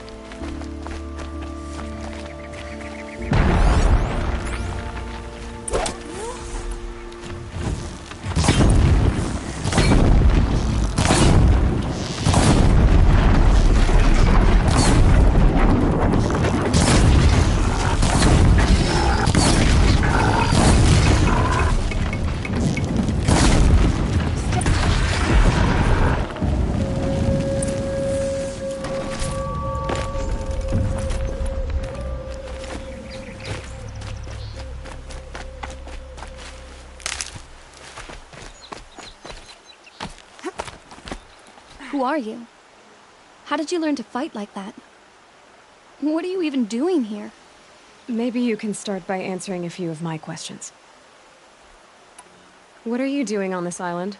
Who are you? How did you learn to fight like that? What are you even doing here? Maybe you can start by answering a few of my questions. What are you doing on this island?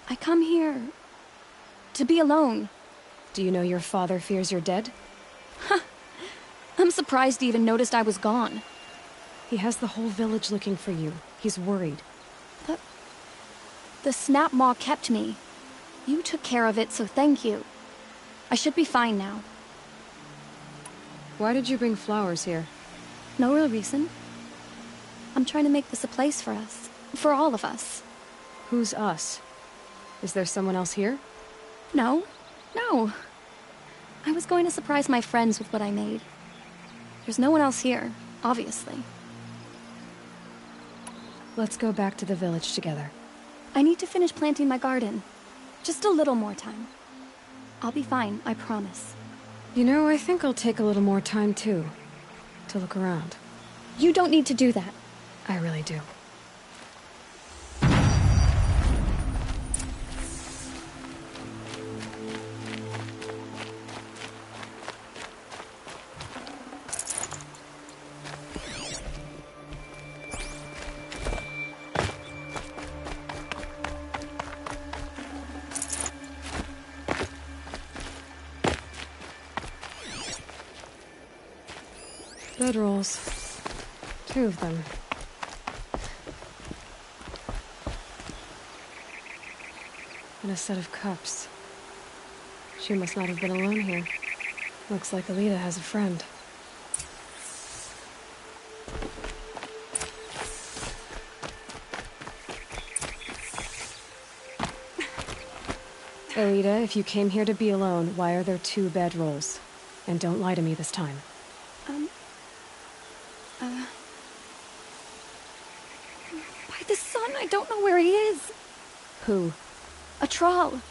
I come here to be alone. Do you know your father fears you're dead? Huh. I'm surprised he even noticed I was gone. He has the whole village looking for you. He's worried. The snap maw kept me. You took care of it, so thank you. I should be fine now. Why did you bring flowers here? No real reason. I'm trying to make this a place for us. For all of us. Who's us? Is there someone else here? No. No. I was going to surprise my friends with what I made. There's no one else here, obviously. Let's go back to the village together. I need to finish planting my garden. Just a little more time. I'll be fine, I promise. You know, I think I'll take a little more time too. To look around. You don't need to do that. I really do. Bedrolls. 2 of them. And a set of cups. She must not have been alone here. Looks like Alita has a friend. Alita, if you came here to be alone, why are there 2 bedrolls? And don't lie to me this time. By the sun, I don't know where he is. Who? A troll.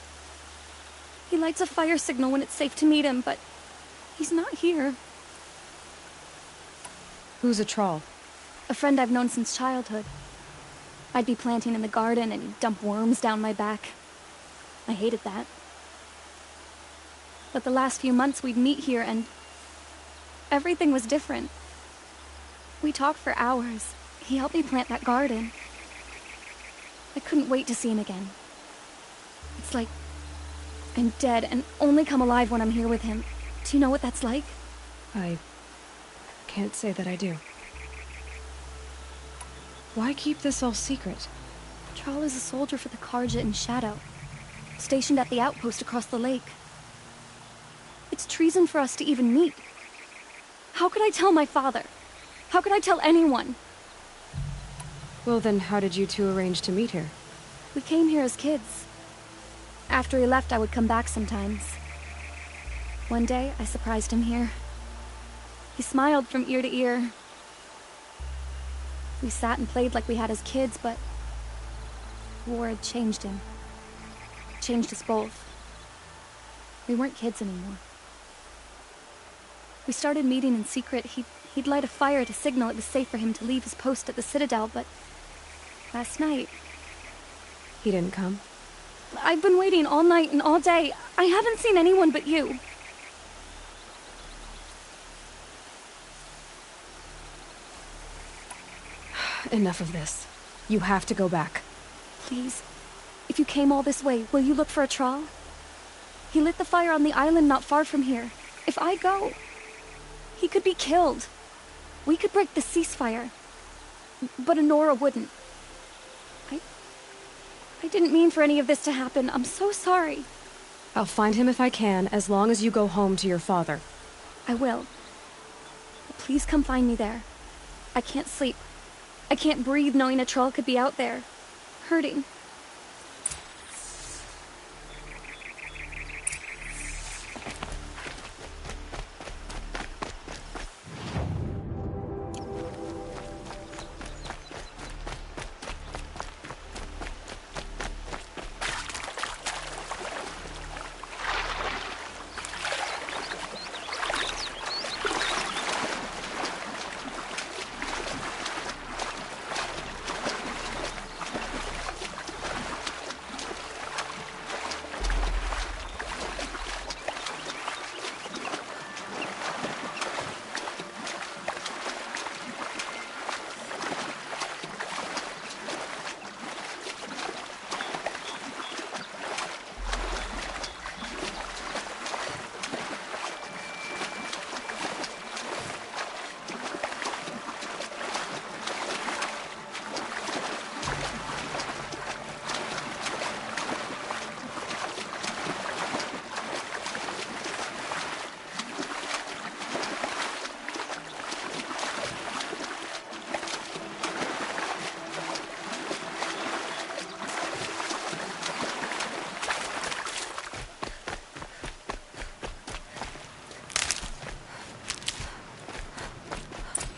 He lights a fire signal when it's safe to meet him, but he's not here. Who's a troll? A friend I've known since childhood. I'd be planting in the garden and he'd dump worms down my back. I hated that. But the last few months we'd meet here and everything was different. We talked for hours. He helped me plant that garden. I couldn't wait to see him again. It's like I'm dead and only come alive when I'm here with him. Do you know what that's like? I can't say that I do. Why keep this all secret? Thrall is a soldier for the Karja in Shadow, stationed at the outpost across the lake. It's treason for us to even meet. How could I tell my father? How could I tell anyone? Well then, how did you 2 arrange to meet here? We came here as kids. After he left, I would come back sometimes. One day, I surprised him here. He smiled from ear to ear. We sat and played like we had as kids, but war had changed him. Changed us both. We weren't kids anymore. We started meeting in secret. He'd light a fire to signal it was safe for him to leave his post at the Citadel, but last night... He didn't come? I've been waiting all night and all day. I haven't seen anyone but you. Enough of this. You have to go back. Please. If you came all this way, will you look for a Thrall? He lit the fire on the island not far from here. If I go, he could be killed. We could break the ceasefire. But Honora wouldn't. I didn't mean for any of this to happen. I'm so sorry. I'll find him if I can, as long as you go home to your father. I will. But please come find me there. I can't sleep. I can't breathe knowing a Thrall could be out there, hurting.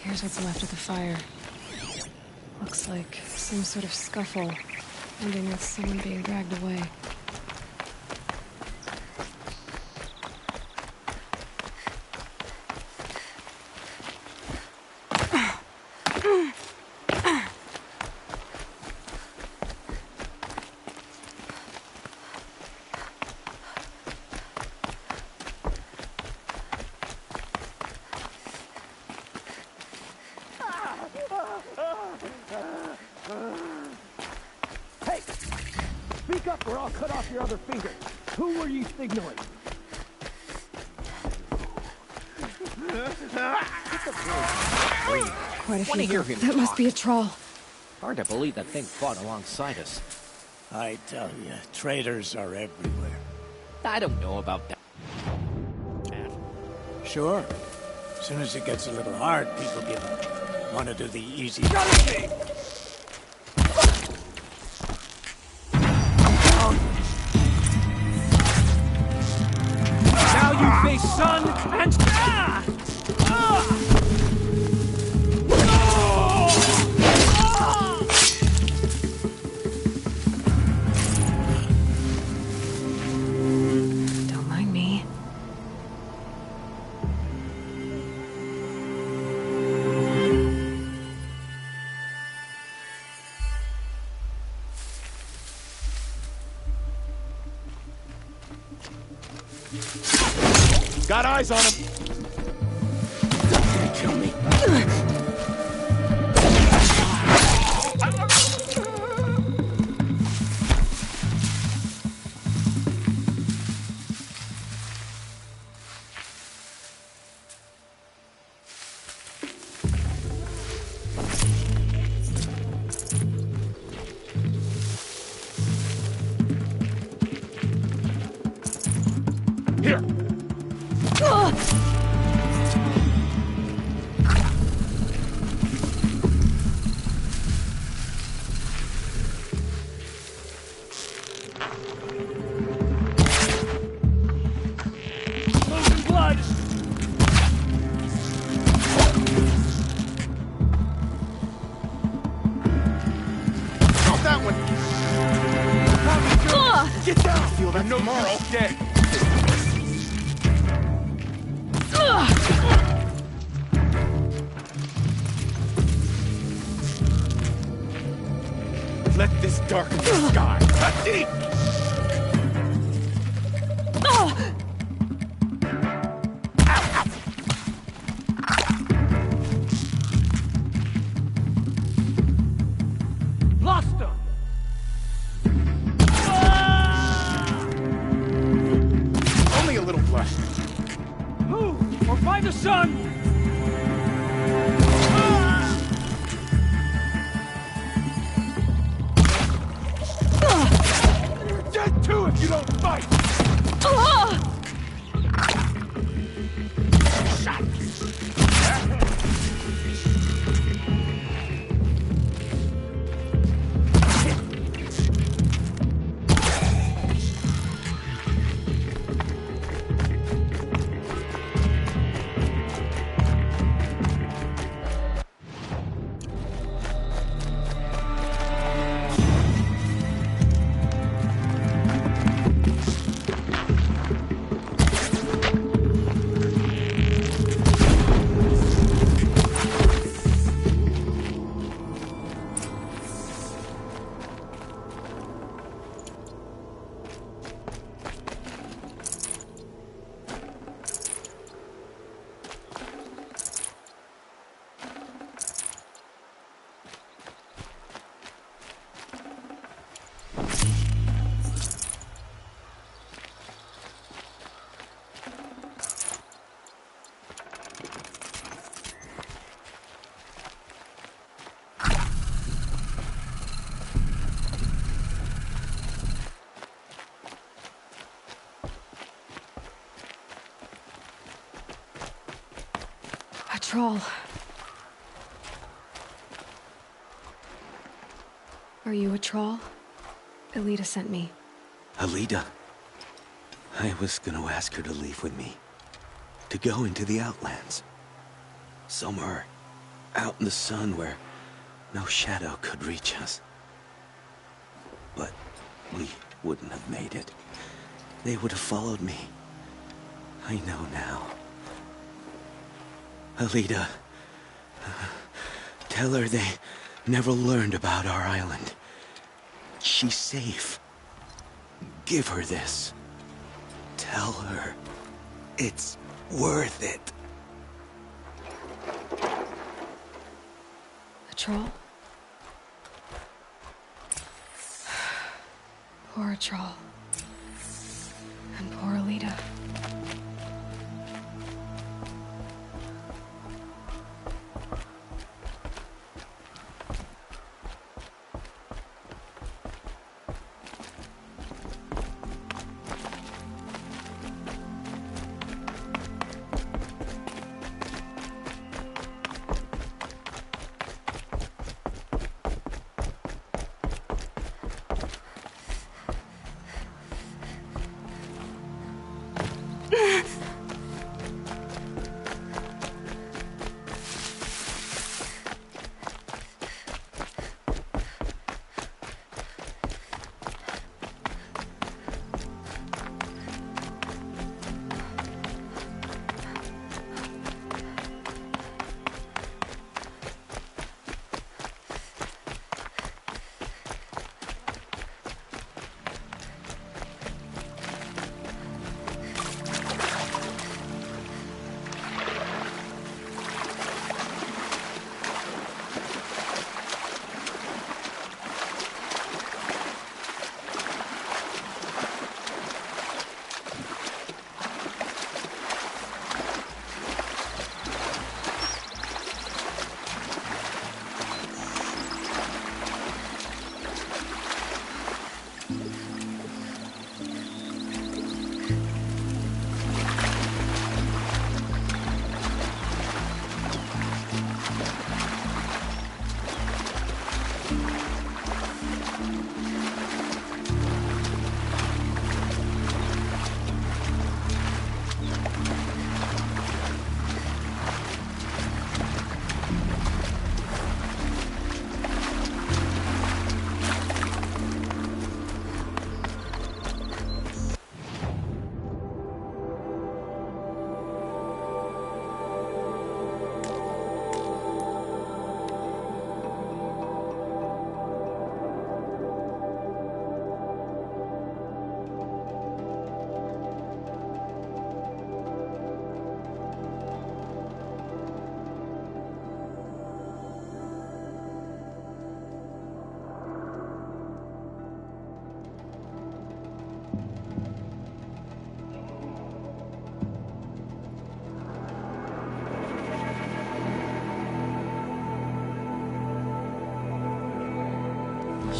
Here's what's left of the fire. Looks like some sort of scuffle, ending with someone being dragged away. Hey! Speak up or I'll cut off your other finger. Who were you signaling? Quite a Wanna few. hear him That must talk. be a troll. Hard to believe that thing fought alongside us. I tell you, traitors are everywhere. I don't know about that. Sure. As soon as it gets a little hard, people give up. Want to do the easy... Now you face sun and... Don't mind me. Got eyes on him. Kill me. Here. Losing blood. Not that one. Get down. I feel that no tomorrow. Dead. Let this darken the sky. Deep. Lost him. Only a little blood. Move or find the sun. You're dead too if you don't fight. Shot. A troll. Are you a troll? Elita sent me. Alida. I was gonna ask her to leave with me. To go into the Outlands. Somewhere out in the sun where no shadow could reach us. But we wouldn't have made it. They would have followed me. I know now. Alita, tell her they never learned about our island. She's safe. Give her this. Tell her it's worth it. A troll? Poor troll. And poor Alita.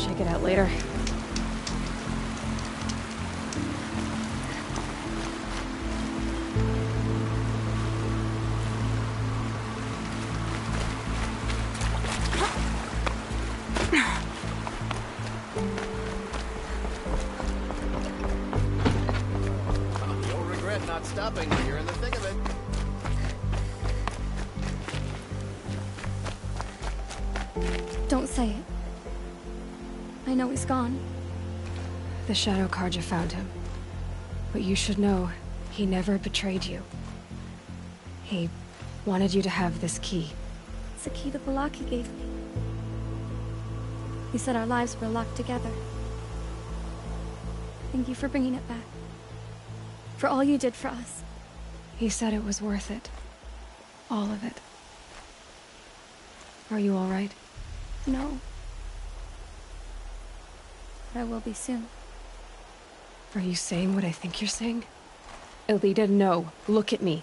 Check it out later. You'll regret not stopping when you're in the thick of it. Don't say it. I know he's gone. The Shadow Carja found him. But you should know, he never betrayed you. He wanted you to have this key. It's the key the Balaki gave me. He said our lives were locked together. Thank you for bringing it back. For all you did for us. He said it was worth it. All of it. Are you all right? No. But I will be soon. Are you saying what I think you're saying? Alita, no. Look at me.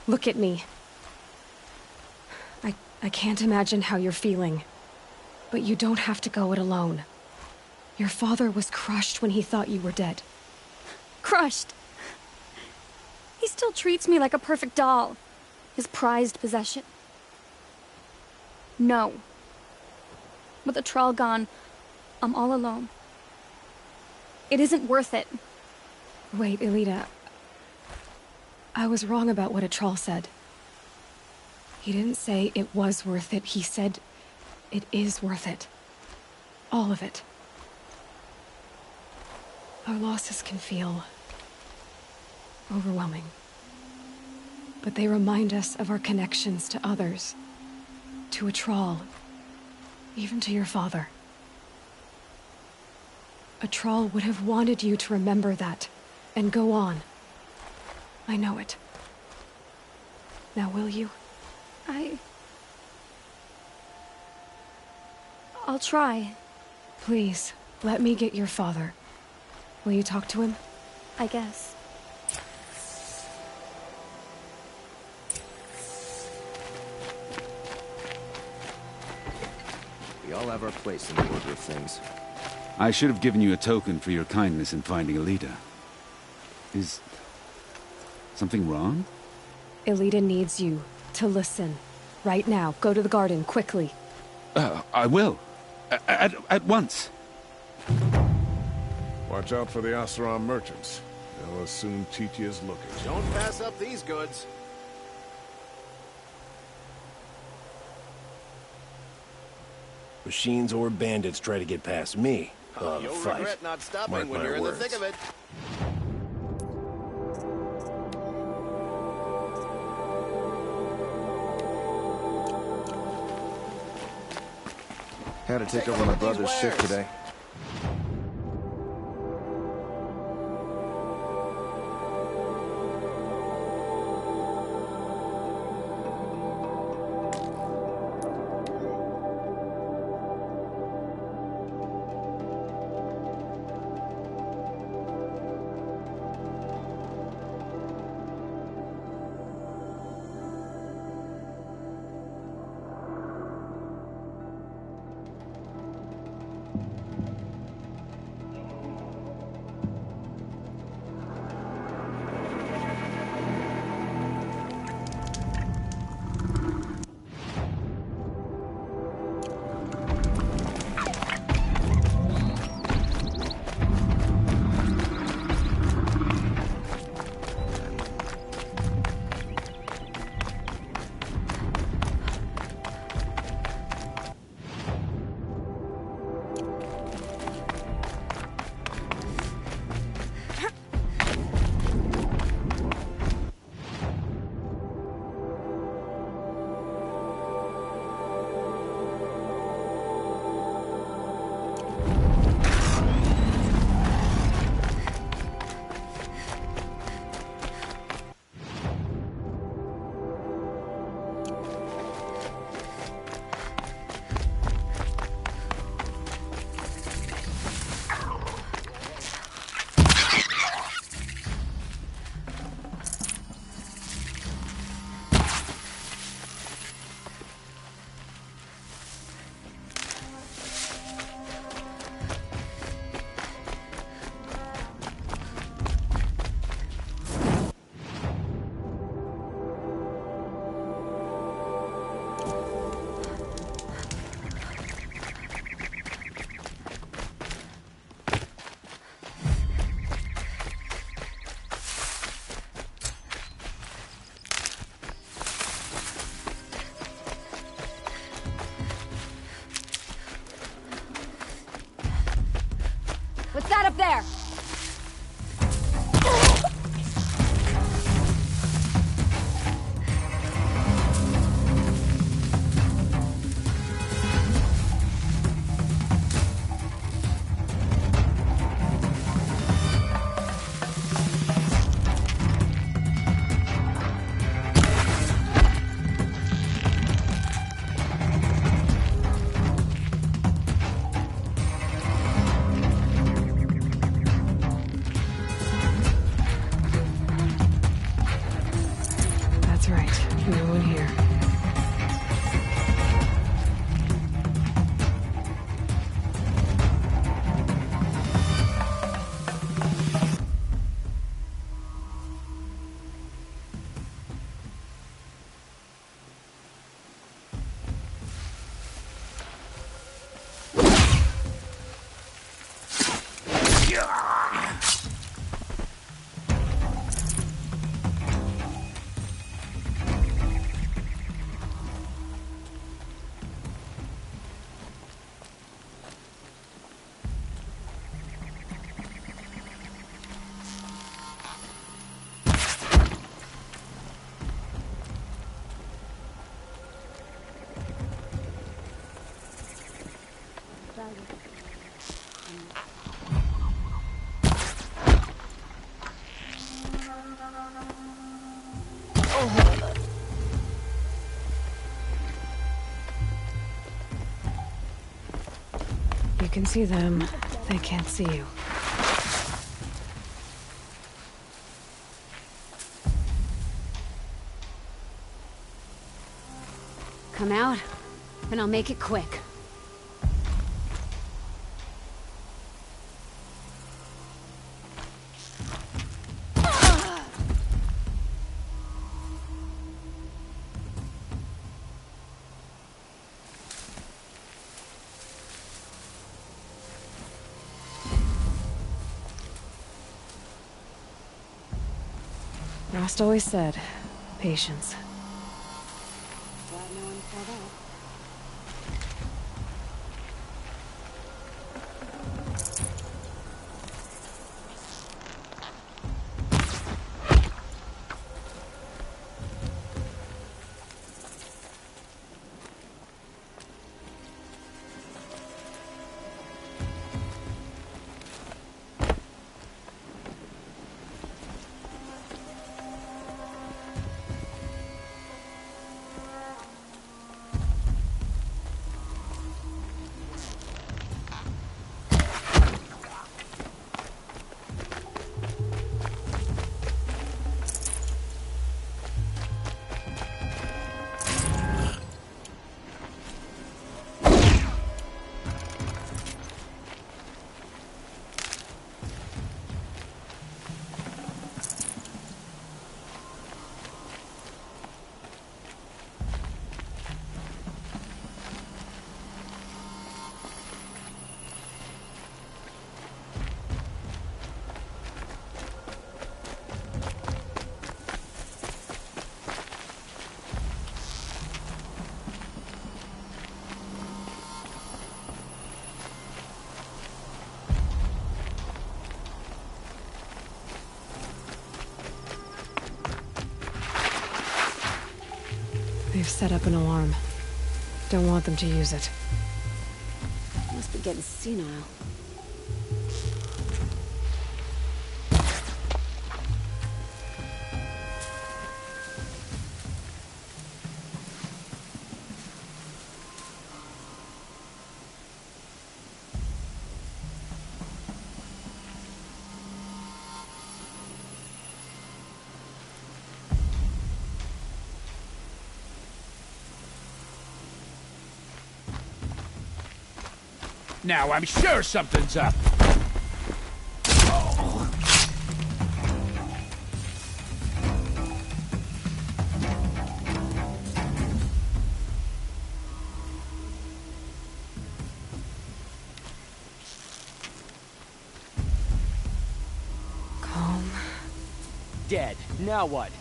Look at me. I can't imagine how you're feeling. But you don't have to go it alone. Your father was crushed when he thought you were dead. Crushed? He still treats me like a perfect doll. His prized possession. No. With the Troll gone, I'm all alone. It isn't worth it. Wait, Elita. I was wrong about what a troll said. He didn't say it was worth it. He said it is worth it. All of it. Our losses can feel overwhelming. But they remind us of our connections to others. To a Troll. Even to your father. A Troll would have wanted you to remember that, and go on. I know it. Now will you? I'll try. Please, let me get your father. Will you talk to him? I guess. We all have our place in the order of things. I should have given you a token for your kindness in finding Elita. Is something wrong? Elita needs you to listen. Right now. Go to the garden, quickly. I will. At once. Watch out for the Asaron merchants. They'll assume Chichi is looking. Don't pass up these goods. Machines or bandits try to get past me. You'll regret not stopping when you're in the thick of it. Had to take over my brother's shift today. What's that up there? can see them, they can't see you. Come out, and I'll make it quick. Rost always said, patience. They've set up an alarm. Don't want them to use it. Must be getting senile. Now I'm sure something's up. Calm. Dead. Now what?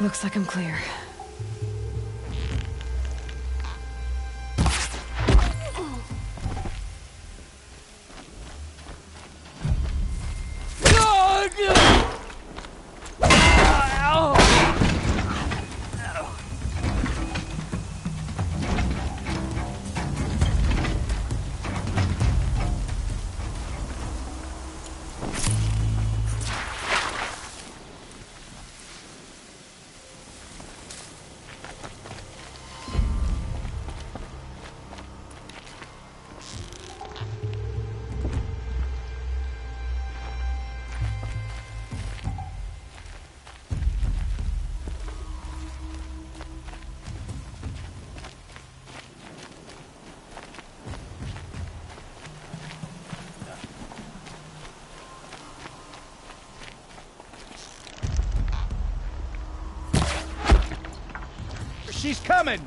Looks like I'm clear. She's coming!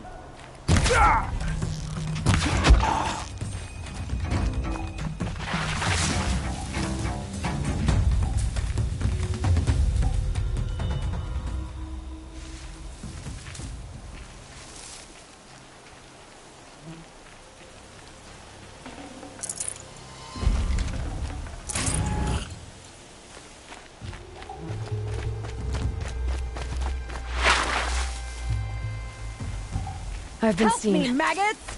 I've been Help seen. me, maggots!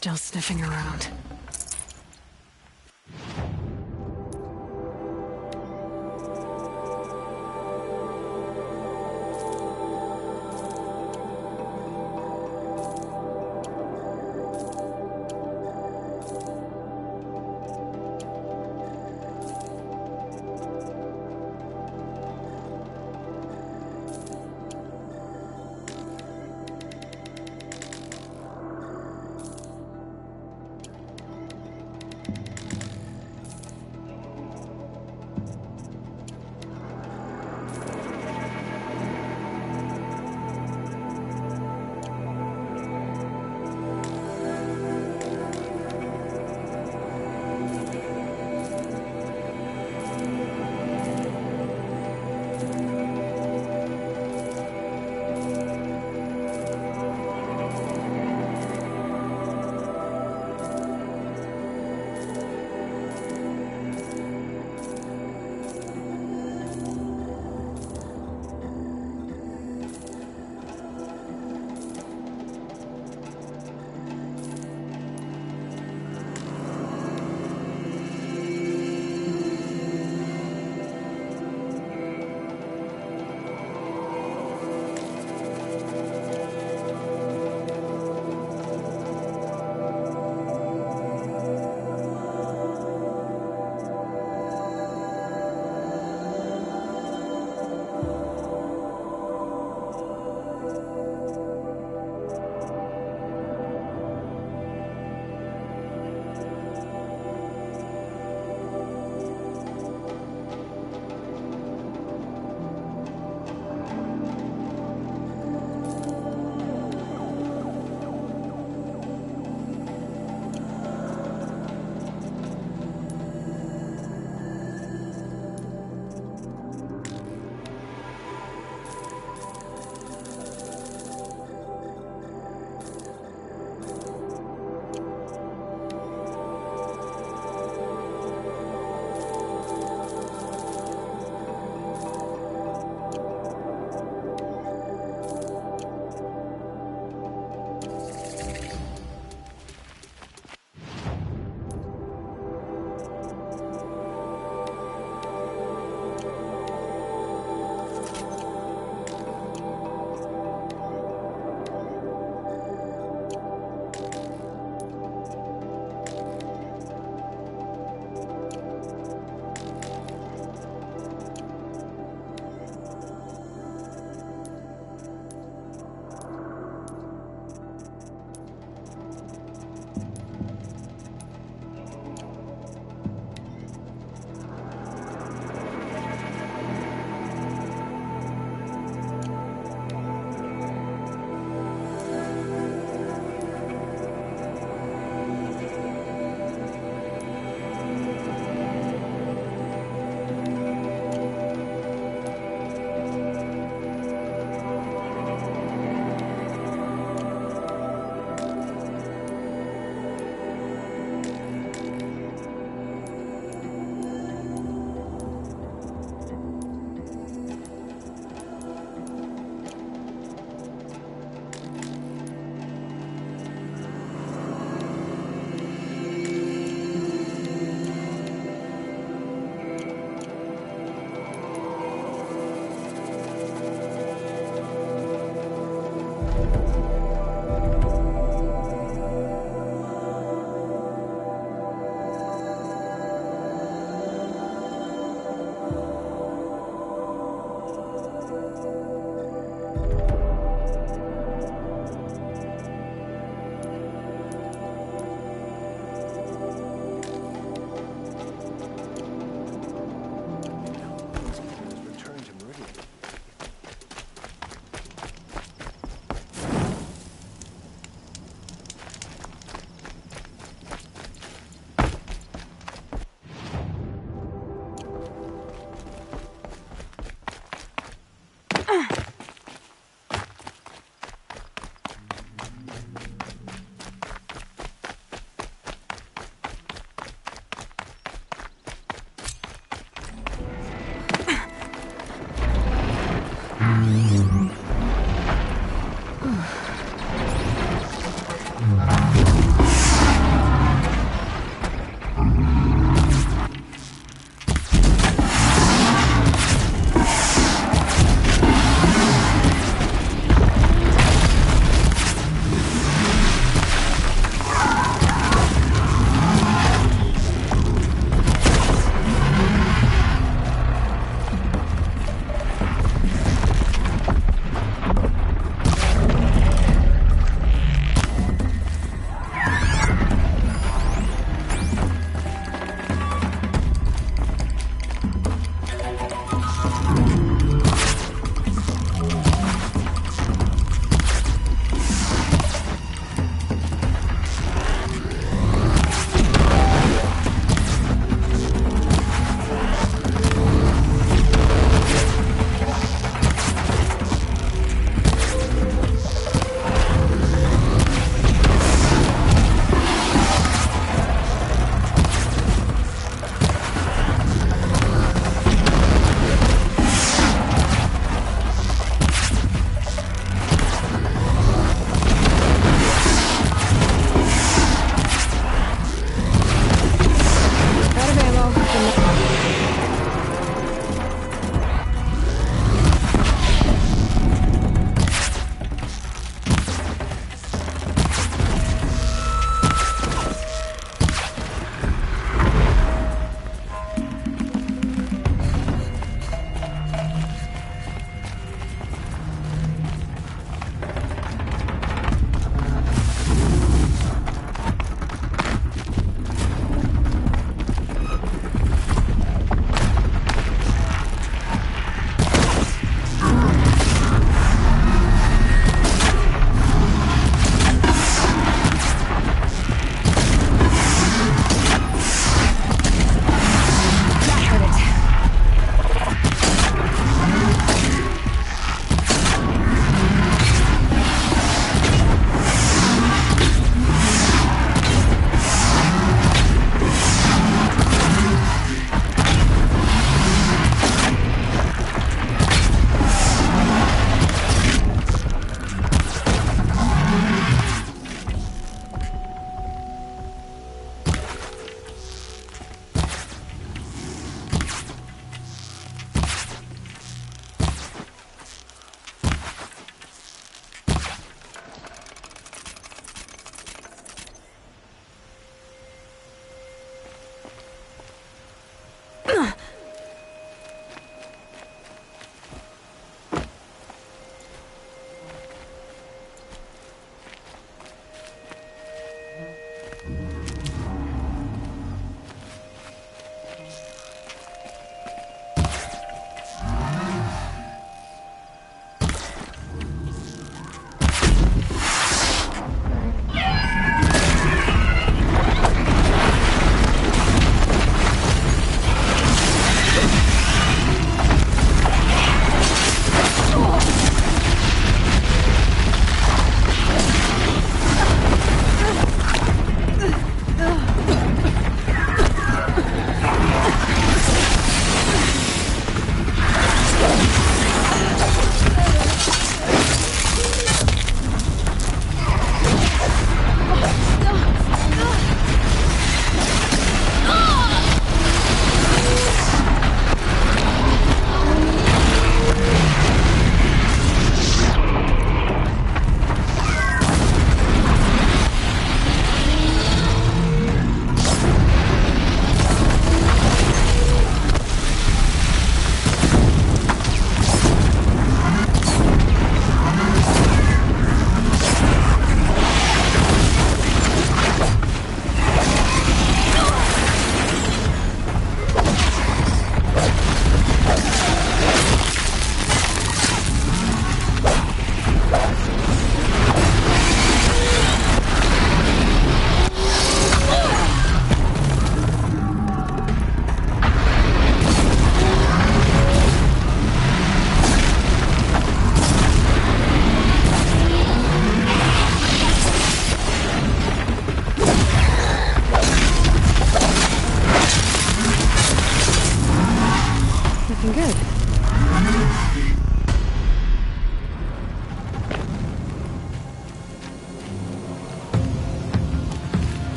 Still sniffing around.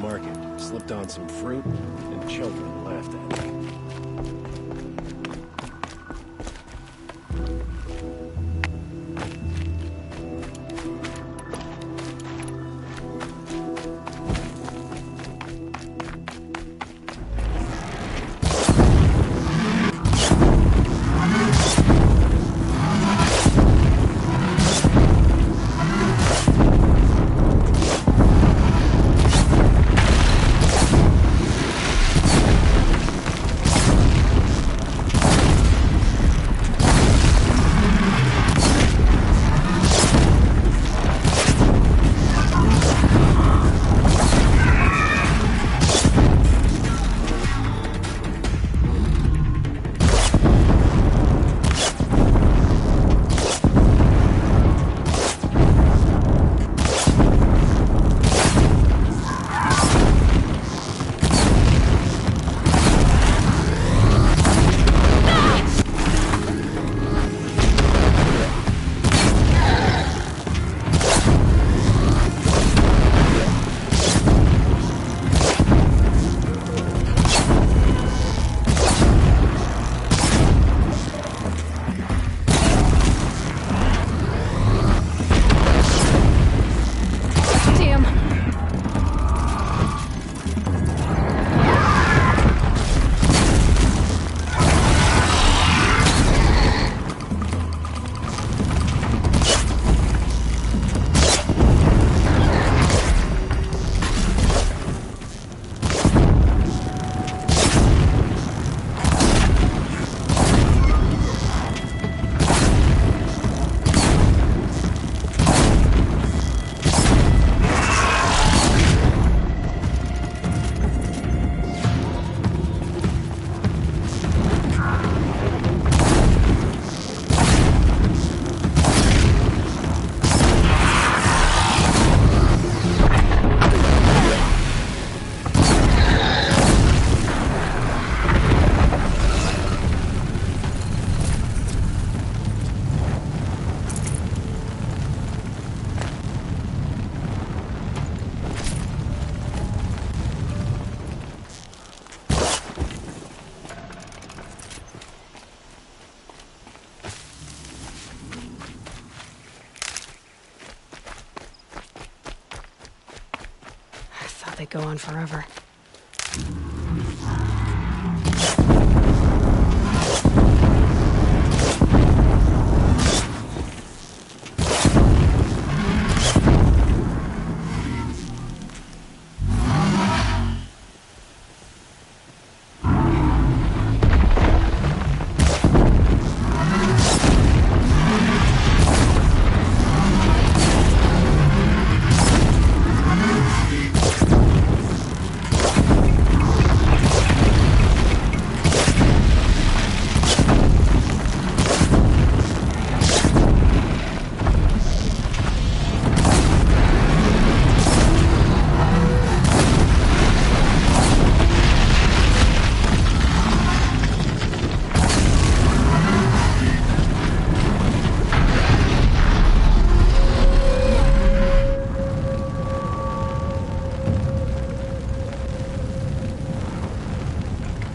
market, slipped on some fruit, and children laughed at me. They go on forever.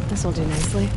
This'll do nicely.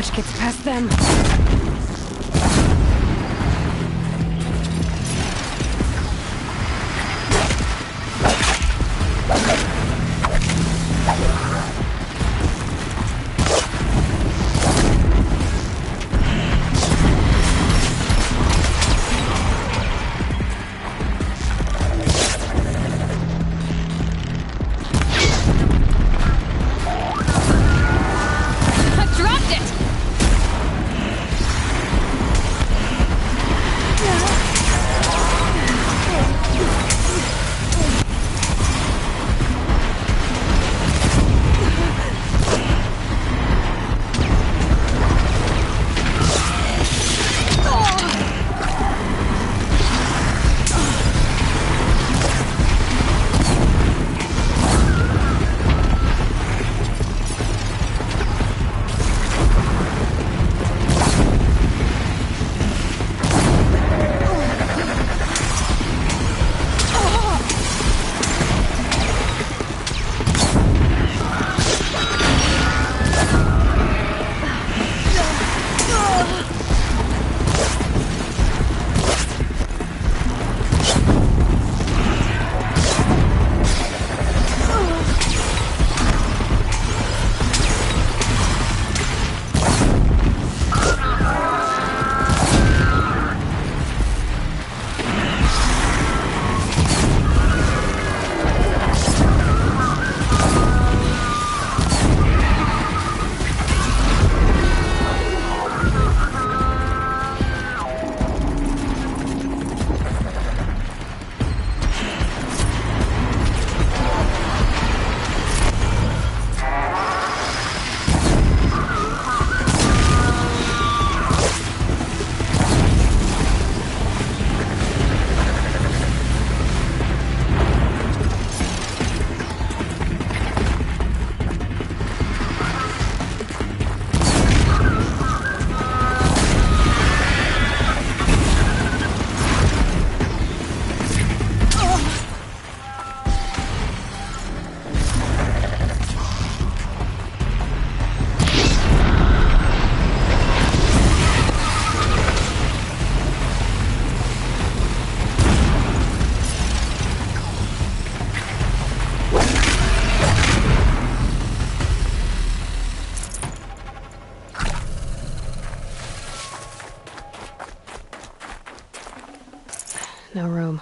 much gets past them. No room.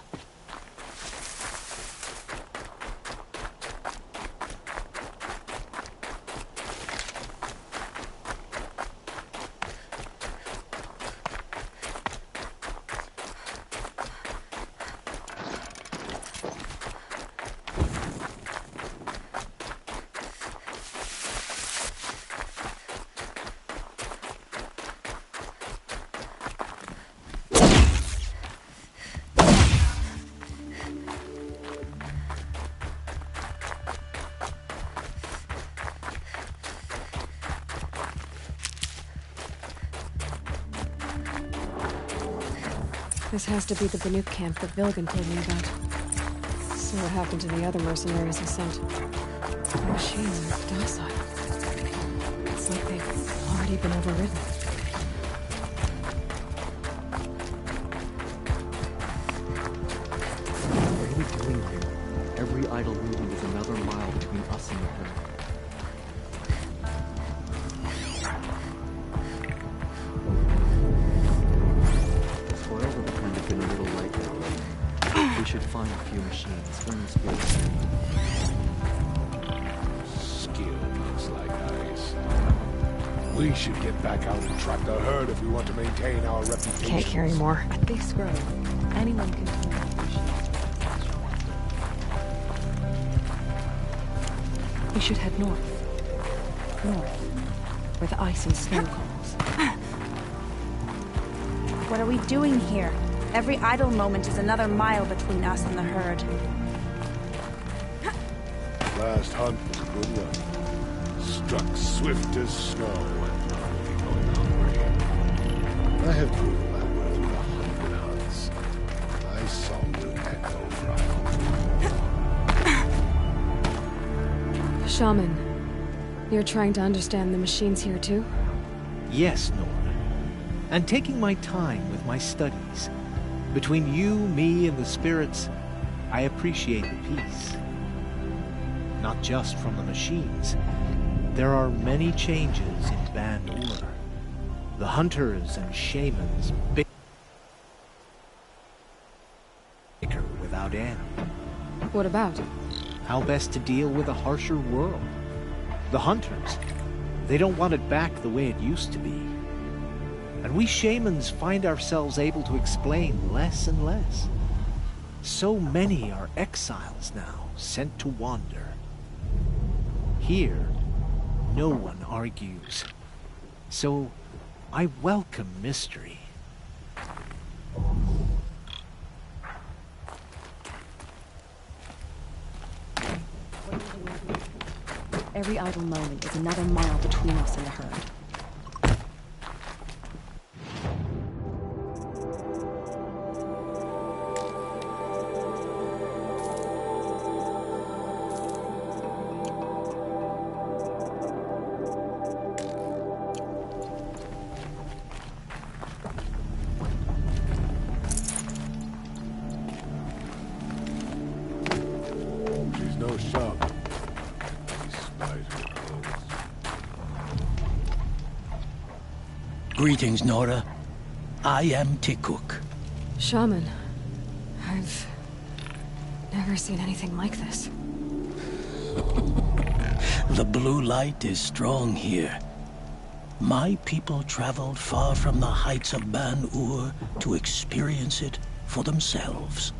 This has to be the Banuk camp that Vilgan told me about. So what happened to the other mercenaries he sent? The machines are docile. It's like they've already been overridden. What are we doing here? Every idle movement is another mile between us and the herd. Should find a few machines. Learn skills. Skill looks like ice. We should get back out and track the herd if we want to maintain our reputation. Can't carry more. At this grove, anyone can find a machine. We should head north. North. Where the ice and snow calls. What are we doing here? Every idle moment is another mile between us and the herd. Last hunt was a good one. Struck swift as snow and probably going hungry. I have proven my worth with 100 hunts. I saw good and no problem. Shaman, you're trying to understand the machines here too? Yes, Nora. And taking my time with my studies. Between you, me, and the spirits, I appreciate the peace. Not just from the machines. There are many changes in Ban-Ur. The hunters and shamans bicker without end. What about? How best to deal with a harsher world. The hunters, they don't want it back the way it used to be. And we shamans find ourselves able to explain less and less. So many are exiles now, sent to wander. Here, no one argues. So, I welcome mystery. Every idle moment is another mile between us and the herd. She's no shaman. Despite her clothes. Greetings, Nora. I am Tikuk. Shaman. I've never seen anything like this. The blue light is strong here. My people traveled far from the heights of Ban-Ur to experience it for themselves.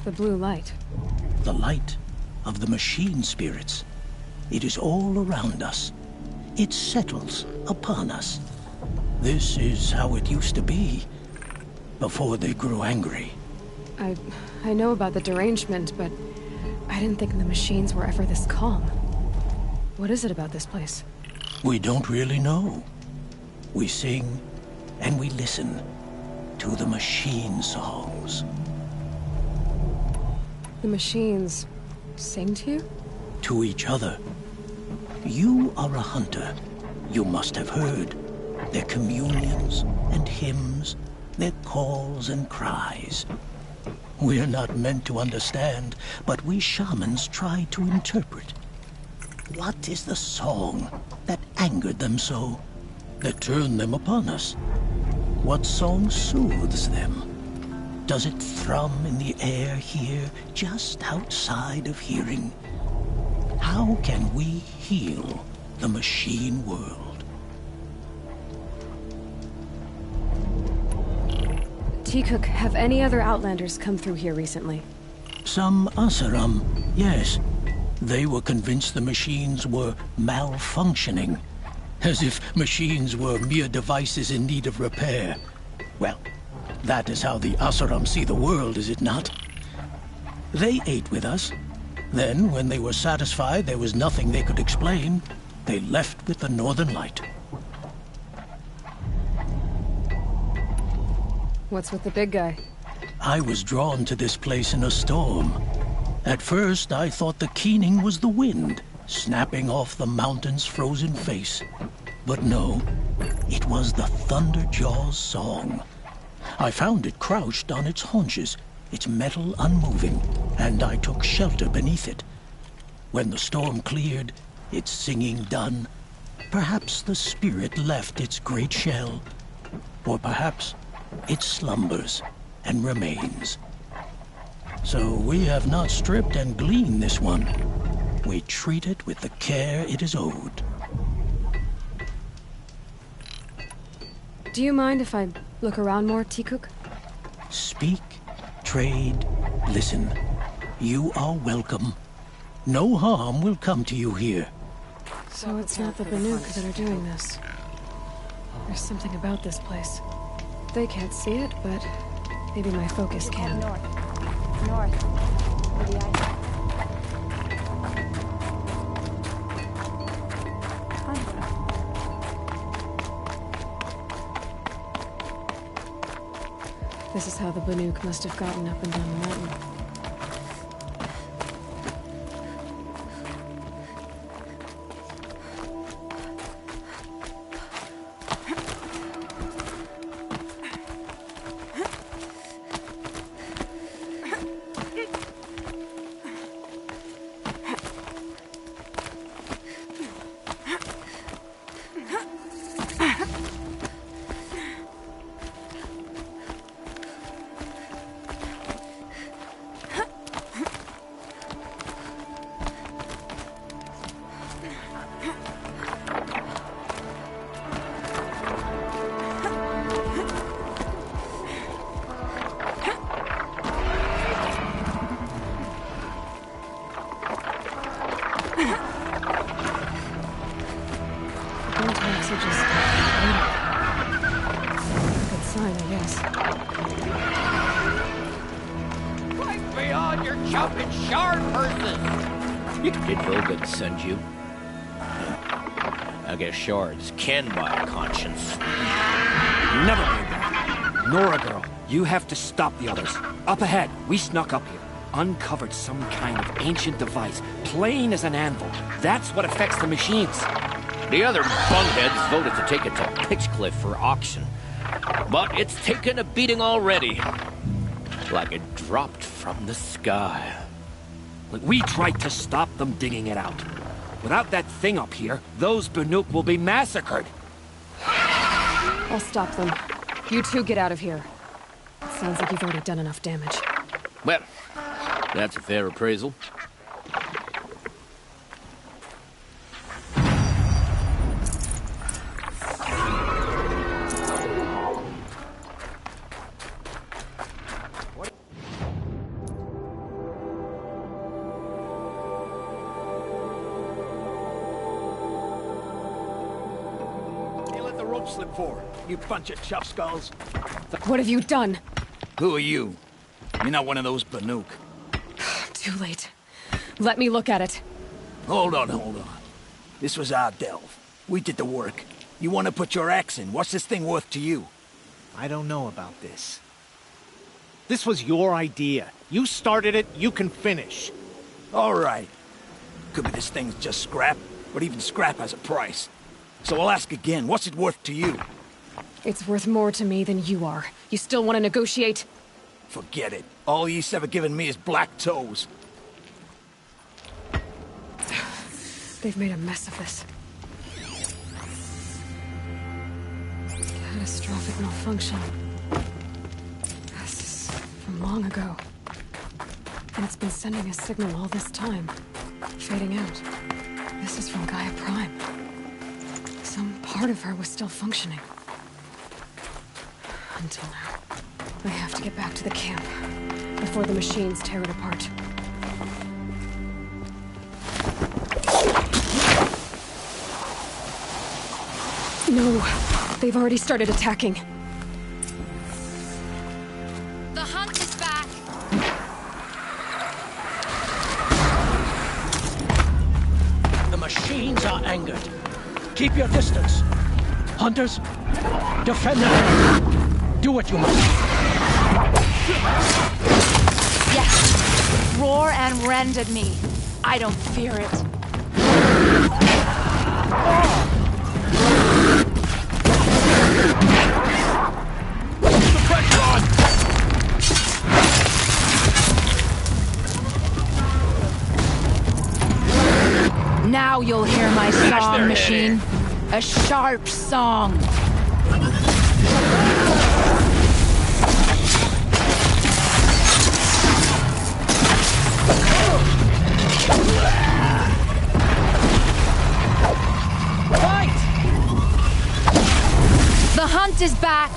The blue light. The light of the machine spirits. It is all around us. It settles upon us. This is how it used to be, before they grew angry. I know about the derangement, but I didn't think the machines were ever this calm. What is it about this place? We don't really know. We sing and we listen to the machine songs. The machines sing to you? To each other. You are a hunter. You must have heard their communions and hymns, their calls and cries. We're not meant to understand, but we shamans try to interpret. What is the song that angered them so, that turned them upon us? What song soothes them? Does it thrum in the air here, just outside of hearing? How can we heal the machine world? Tikuk, have any other Outlanders come through here recently? Some Asaram, yes. They were convinced the machines were malfunctioning. As if machines were mere devices in need of repair. Well, that is how the Asaram see the world, is it not? They ate with us. Then, when they were satisfied there was nothing they could explain, they left with the Northern Light. What's with the big guy? I was drawn to this place in a storm. At first, I thought the keening was the wind, snapping off the mountain's frozen face. But no, it was the Thunderjaw's song. I found it crouched on its haunches, its metal unmoving, and I took shelter beneath it. When the storm cleared, its singing done, perhaps the spirit left its great shell, or perhaps it slumbers and remains. So we have not stripped and gleaned this one. We treat it with the care it is owed. Do you mind if I look around more, Tikuk? Speak, trade, listen. You are welcome. No harm will come to you here. So it's not the Banuk that are doing this. There's something about this place. They can't see it, but maybe my focus can. North. For the island. This is how the Banuk must have gotten up and down the mountain. Contacts are just waiting. Good sign, I guess. Quite beyond your jumping shard purses! Did Vogan send you? I guess shards can buy a conscience. Never made that. Nora girl, you have to stop the others. Up ahead, we snuck up here. Uncovered some kind of ancient device, plain as an anvil. That's what affects the machines. The other bungheads voted to take it to Pitchcliff for auction. But it's taken a beating already. Like it dropped from the sky. We tried to stop them digging it out. Without that thing up here, those Banuk will be massacred. I'll stop them. You two get out of here. It sounds like you've already done enough damage. Well, that's a fair appraisal. Slip for, you bunch of chuff skulls. What have you done? Who are you? You're not one of those Banuk. Too late. Let me look at it. Hold on. This was our delve. We did the work. You want to put your axe in? What's this thing worth to you? I don't know about this. This was your idea. You started it, you can finish. All right. Could be this thing's just scrap, but even scrap has a price. So I'll ask again, what's it worth to you? It's worth more to me than you are. You still want to negotiate? Forget it. All you've ever given me is black toes. They've made a mess of this. Catastrophic malfunction. This is from long ago. And it's been sending a signal all this time. Fading out. This is from Gaia Prime. Some part of her was still functioning. Until now. I have to get back to the camp before the machines tear it apart. No, they've already started attacking. The hunt is back. The machines are angered. Keep your distance. Hunters, defend the area. Do what you must. Yes. Roar and rend at me. I don't fear it. Now you'll hear my song machine. A sharp song. Fight! The hunt is back.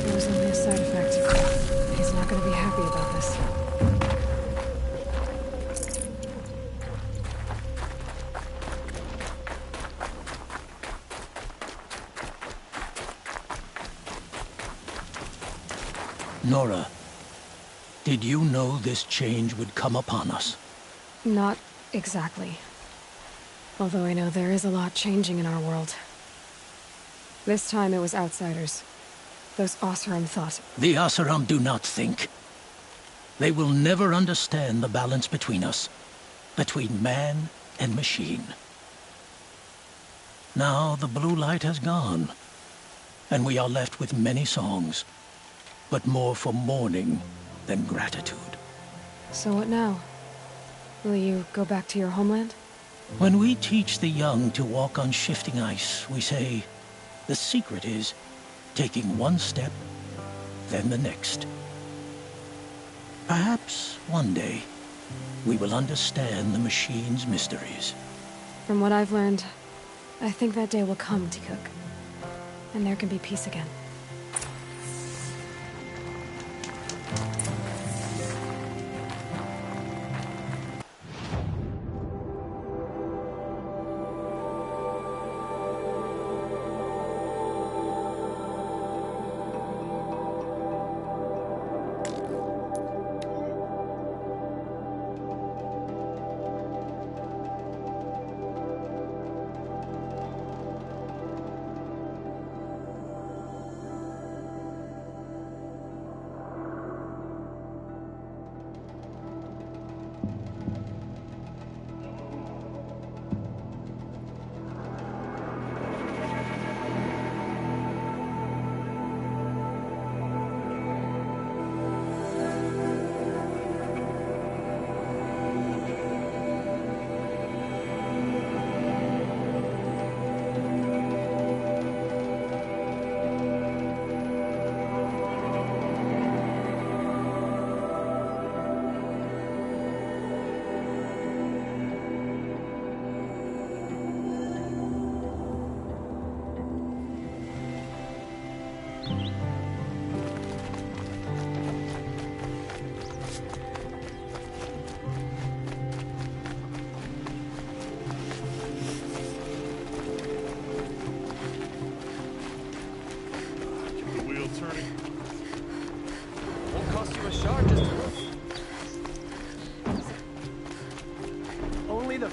It was only a side effect. He's not going to be happy about this. Nora, did you know this change would come upon us? Not exactly. Although I know there is a lot changing in our world. This time it was outsiders. Those Oseram thought. The Oseram do not think. They will never understand the balance between us, between man and machine. Now the blue light has gone, and we are left with many songs, but more for mourning than gratitude. So what now? Will you go back to your homeland? When we teach the young to walk on shifting ice, we say, the secret is taking one step, then the next. Perhaps one day, we will understand the machine's mysteries. From what I've learned, I think that day will come, Tikuk. and there can be peace again.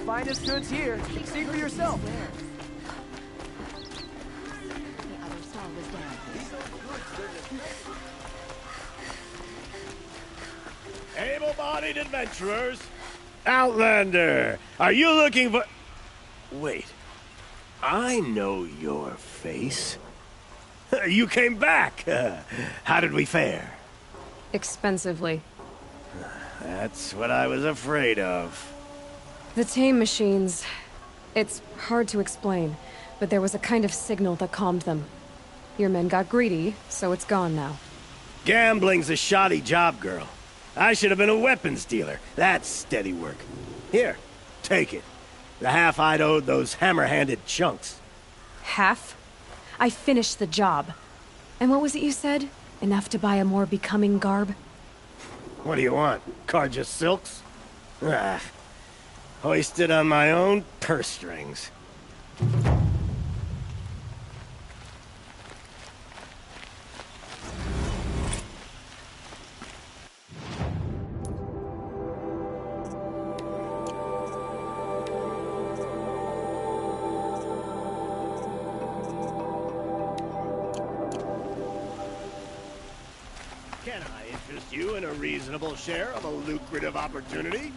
Finest goods here. See for yourself. Able-bodied adventurers. Outlander, are you looking for... Wait. I know your face. You came back. How did we fare? Expensively. That's what I was afraid of. The tame machines... It's hard to explain, but there was a kind of signal that calmed them. Your men got greedy, so it's gone now. Gambling's a shoddy job, girl. I should have been a weapons dealer. That's steady work. Here, take it. The half I'd owed those hammer-handed chunks. Half? I finished the job. And what was it you said? Enough to buy a more becoming garb? What do you want? Carja silks? Ah. Hoisted on my own purse strings. Can I interest you in a reasonable share of a lucrative opportunity?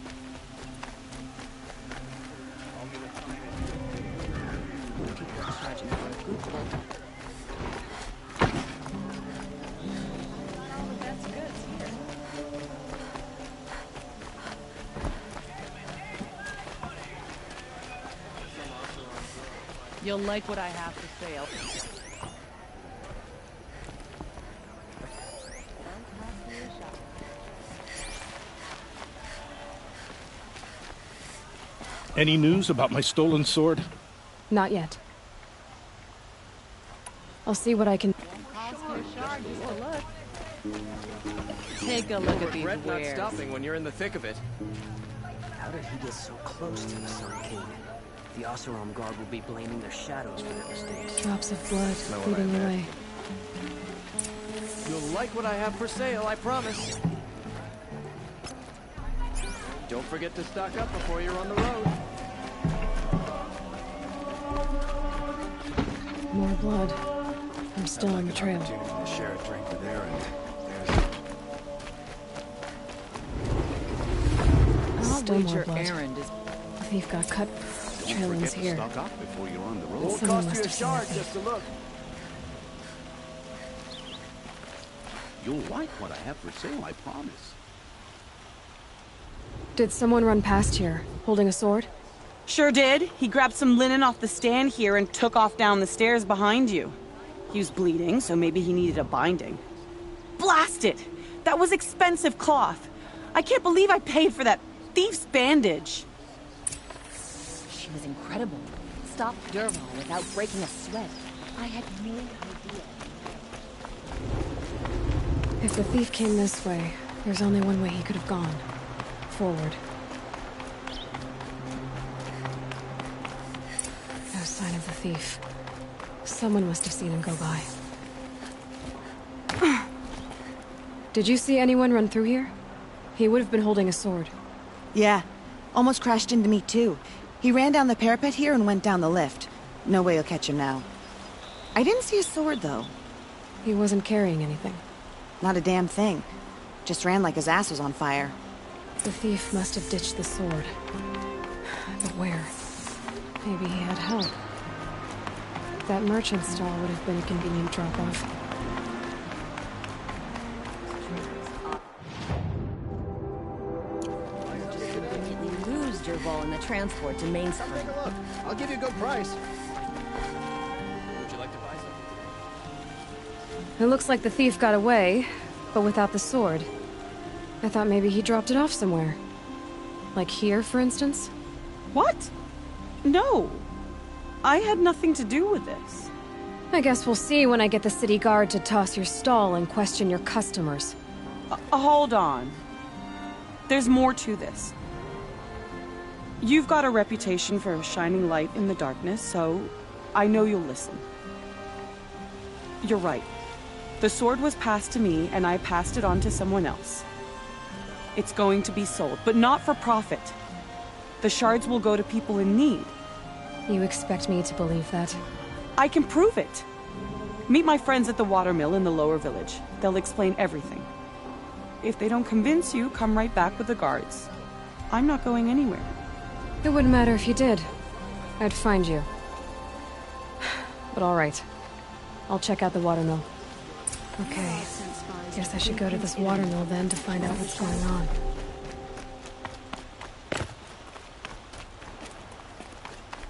You'll like what I have to say. Any news about my stolen sword? Not yet. I'll see what I can... Take a look at these Regret not wares. stopping when you're in the thick of it. How did he get so close to the Sun King? The Oseram Guard will be blaming their shadows for their mistakes. Drops of blood leading the way. You'll like what I have for sale, I promise. Don't forget to stock up before you're on the road. More blood. I'm still on the trail. To share a drink with Aaron. Still more Your blood. errand is... The thief got cut. Trailing's here. Stock up before you're on the road. Won't Someone cost you must a have seen shard that just to look. You'll like what I have for sale, I promise. Did someone run past here, holding a sword? Sure did. He grabbed some linen off the stand here and took off down the stairs behind you. He was bleeding, so maybe he needed a binding. Blast it! That was expensive cloth. I can't believe I paid for that thief's bandage. She was incredible. Stopped Derval without breaking a sweat. I had no idea. If the thief came this way, there's only one way he could have gone. Forward. No sign of the thief. Someone must have seen him go by. Did you see anyone run through here? He would have been holding a sword. Yeah. Almost crashed into me, too. He ran down the parapet here and went down the lift. No way you'll catch him now. I didn't see a sword, though. He wasn't carrying anything. Not a damn thing. Just ran like his ass was on fire. The thief must have ditched the sword. But where? Maybe he had help. That merchant stall would have been a convenient drop-off. You lose your ball in the transport to Main Street. Take a look. I'll give you a good price. Would you like to buy something? It looks like the thief got away, but without the sword. I thought maybe he dropped it off somewhere. Like here, for instance? What? No. I had nothing to do with this. I guess we'll see when I get the city guard to toss your stall and question your customers. Hold on. There's more to this. You've got a reputation for shining light in the darkness, so I know you'll listen. You're right. The sword was passed to me, and I passed it on to someone else. It's going to be sold, but not for profit. The shards will go to people in need. You expect me to believe that? I can prove it. Meet my friends at the watermill in the lower village. They'll explain everything. If they don't convince you, come right back with the guards. I'm not going anywhere. It wouldn't matter if you did. I'd find you. But all right. I'll check out the watermill. Okay. Guess I should go to this watermill then to find out what's going on.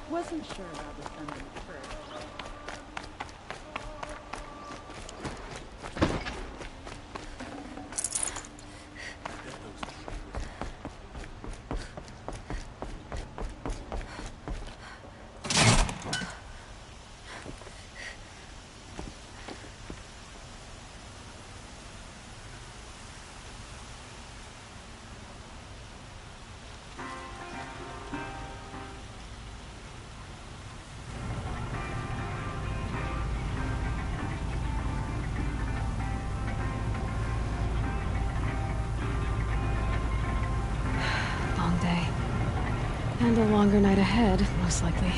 Wasn't sure about the thunder at first. And a longer night ahead, most likely.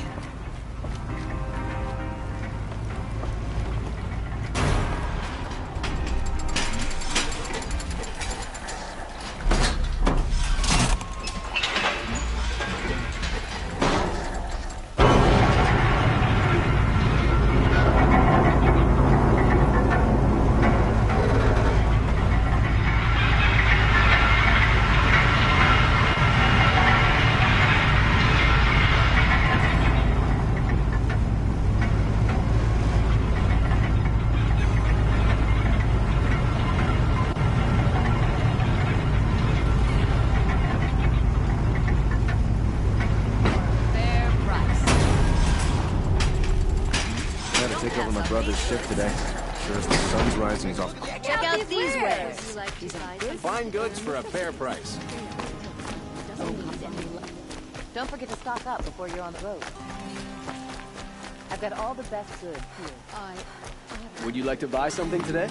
Brother's shift today. Sure as the sun's rising, he's off. Check out these wares. Fine goods for a fair price. Don't forget to stock up before you're on the road. I've got all the best goods here. Would you like to buy something today?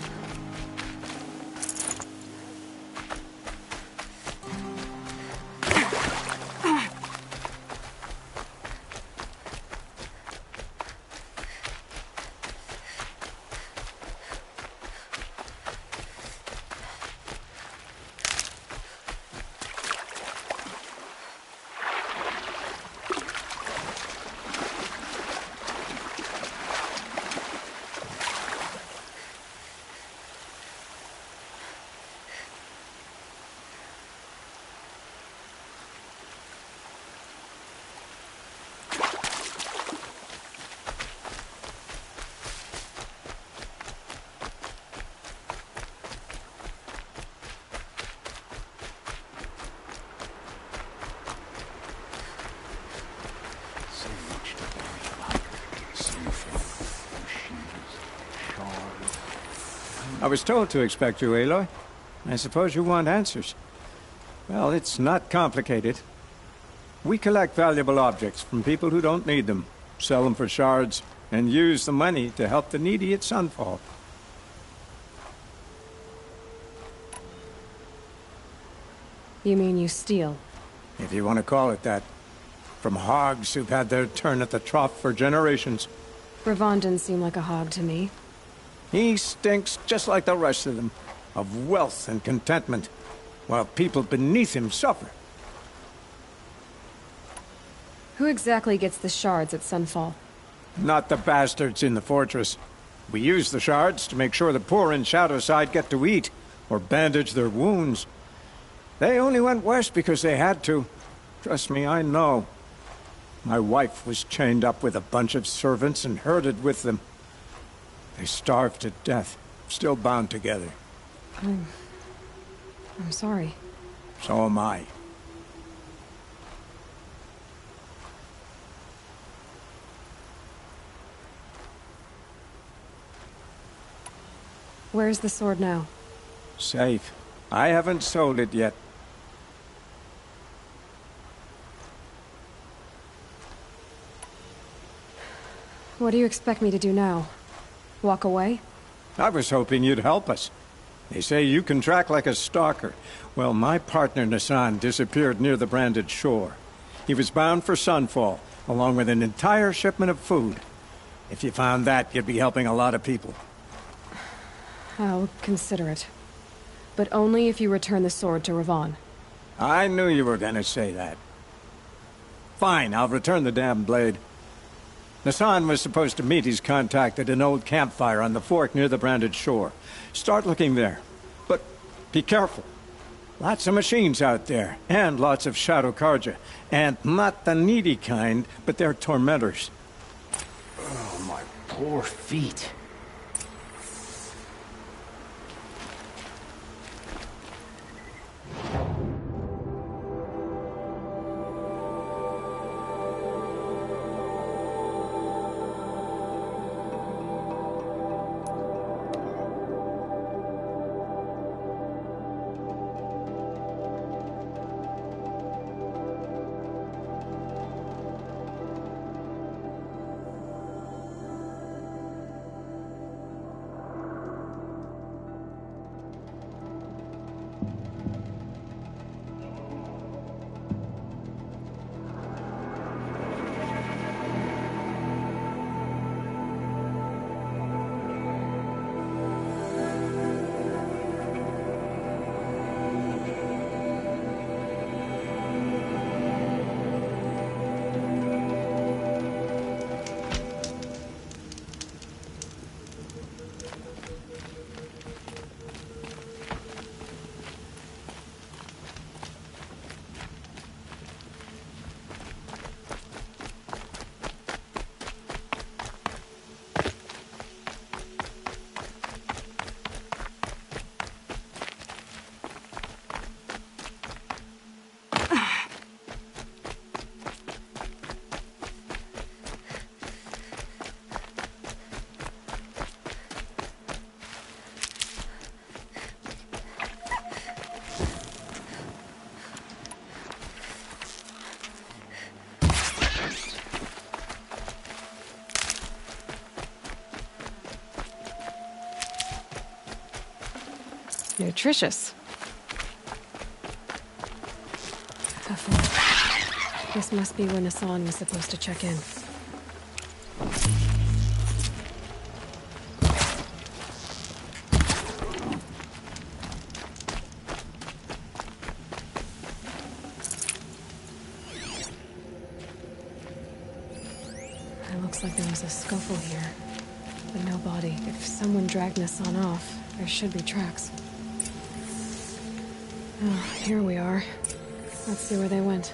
I was told to expect you, Aloy. I suppose you want answers. Well, it's not complicated. We collect valuable objects from people who don't need them, sell them for shards, and use the money to help the needy at Sunfall. You mean you steal? If you want to call it that. From hogs who've had their turn at the trough for generations. Ravon didn't seem like a hog to me. He stinks just like the rest of them, of wealth and contentment, while people beneath him suffer. Who exactly gets the shards at Sunfall? Not the bastards in the fortress. We use the shards to make sure the poor in Shadowside get to eat, or bandage their wounds. They only went west because they had to. Trust me, I know. My wife was chained up with a bunch of servants and herded with them. They starved to death, still bound together. I'm sorry. So am I. Where's the sword now? Safe. I haven't sold it yet. What do you expect me to do now? Walk away? I was hoping you'd help us. They say you can track like a stalker. Well, my partner Nassan disappeared near the branded shore. He was bound for Sunfall, along with an entire shipment of food. If you found that, you'd be helping a lot of people. I'll consider it. But only if you return the sword to Ravon. I knew you were gonna say that. Fine, I'll return the damn blade. Nassan was supposed to meet his contact at an old campfire on the fork near the branded shore. Start looking there. But be careful. Lots of machines out there, and lots of Shadow Karja. And not the needy kind, but they're tormentors. Oh, my poor feet. Nutritious. This must be where Nassan was supposed to check in. It looks like there was a scuffle here, but no body. If someone dragged Nassan off, there should be tracks. Oh, here we are. Let's see where they went.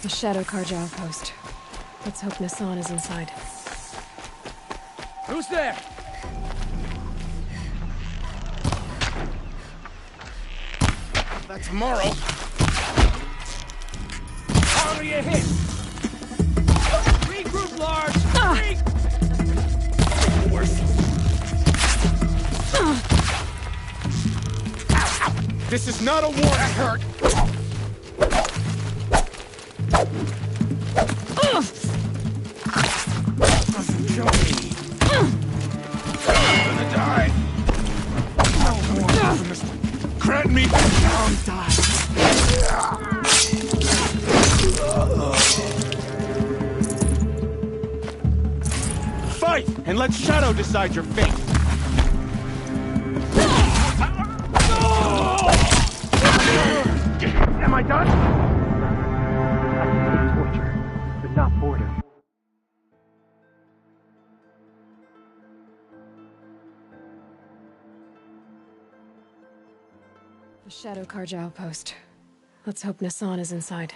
The Shadow Carja outpost. Let's hope Nassan is inside. Who's there? That's Morrow. How are you hit? Regroup, Large! This is not a war. That hurt. Doesn't kill me. I'm gonna die. No more from this one. Grant me down, die. Fight, and let Shadow decide your fate. Am I done? I can take torture, but not boredom. The Shadow Carja outpost. Let's hope Nassan is inside.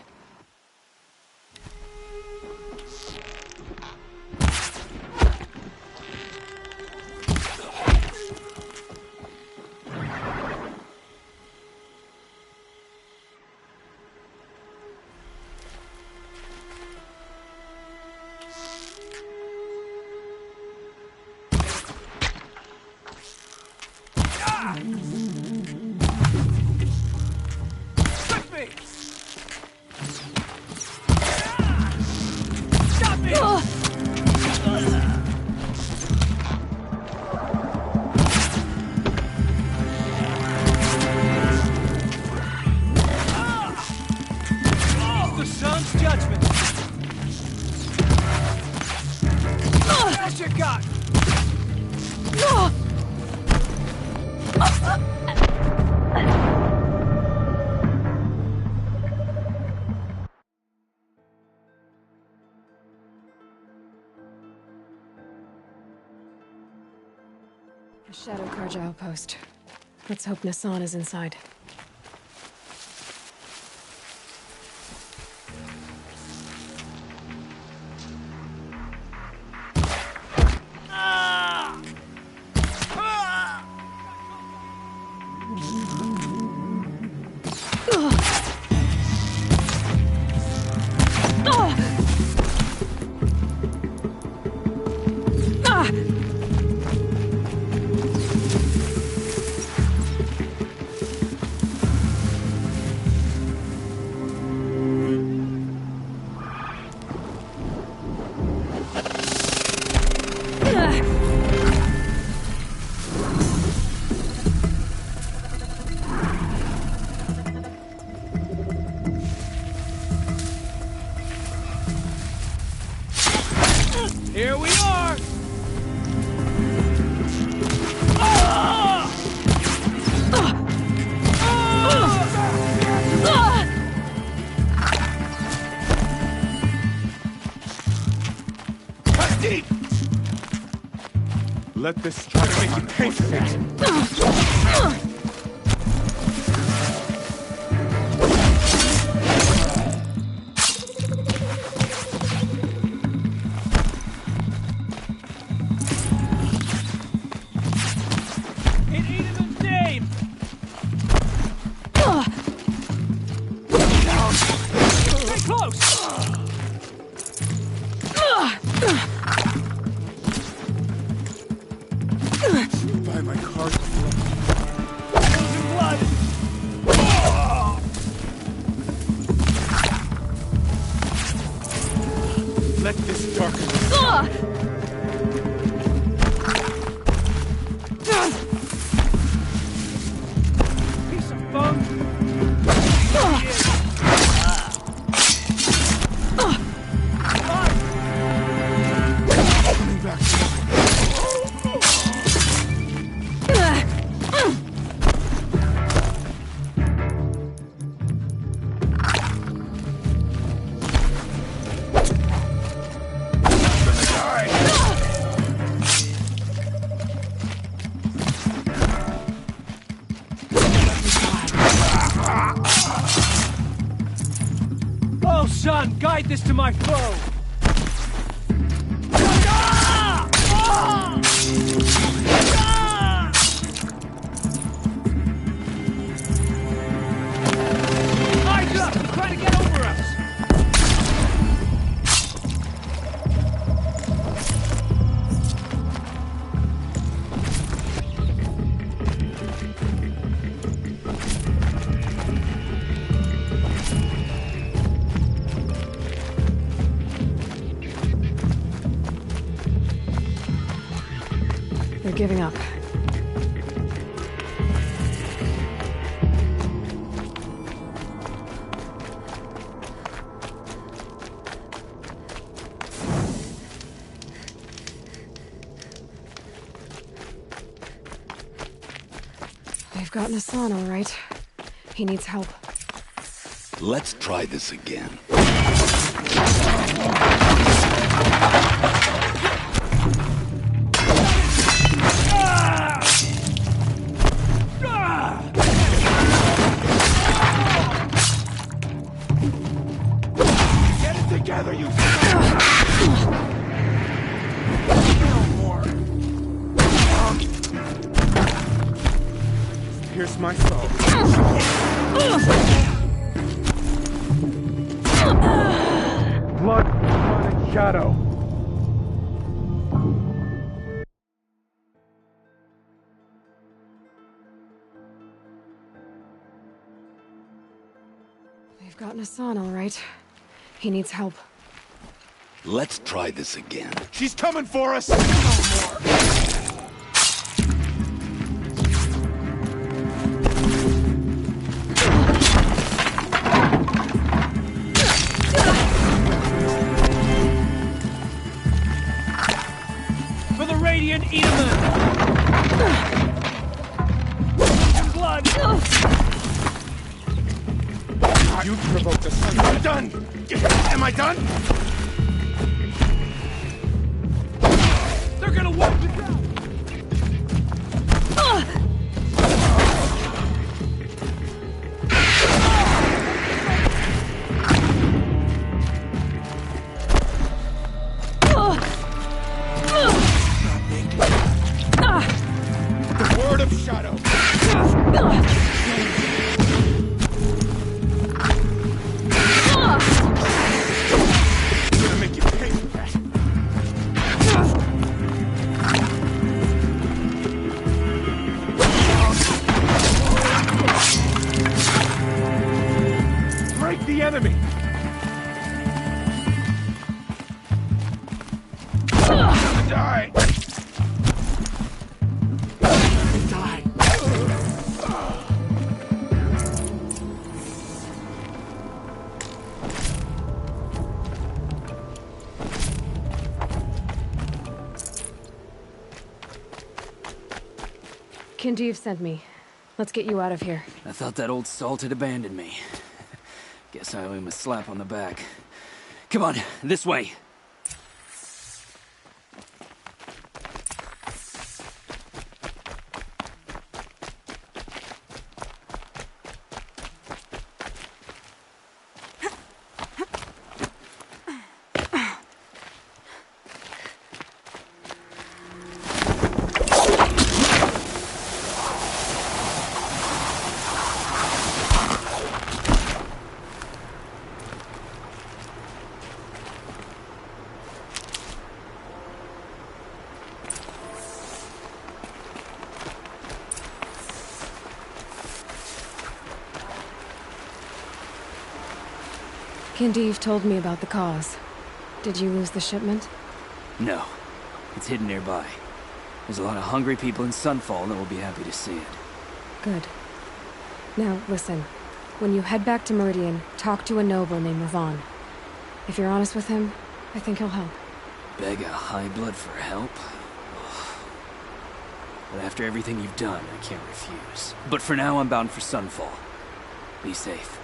The Shadow Carja outpost. Let's hope Nassan is inside. Here we are! Let this strike make you pay for it. Buy my card. Losing blood. Let this darken. Piece of bone. Coming back. guide this to my foe! Eyes up! He's trying to get over us! They're giving up. They've gotten Hassan, all right. He needs help. Let's try this again. Get it together, you... Pierce my soul. Blood, and shadow. They've gotten Hassan, all right. He needs help. Let's try this again. She's coming for us! For the Radiant Edelman! Blood! You provoked the sun. I'm done! Am I done? They're gonna wipe it out! The word of shadow. I'm gonna make you pay for that. Break the enemy. I'm gonna die. Kindev sent me. Let's get you out of here. I thought that old salt had abandoned me. Guess I owe him a slap on the back. Come on, this way. Kindev told me about the cause. Did you lose the shipment? No. It's hidden nearby. There's a lot of hungry people in Sunfall that will be happy to see it. Good. Now, listen. When you head back to Meridian, talk to a noble named Ravon. If you're honest with him, I think he'll help. Beg a high blood for help? But after everything you've done, I can't refuse. But for now, I'm bound for Sunfall. Be safe.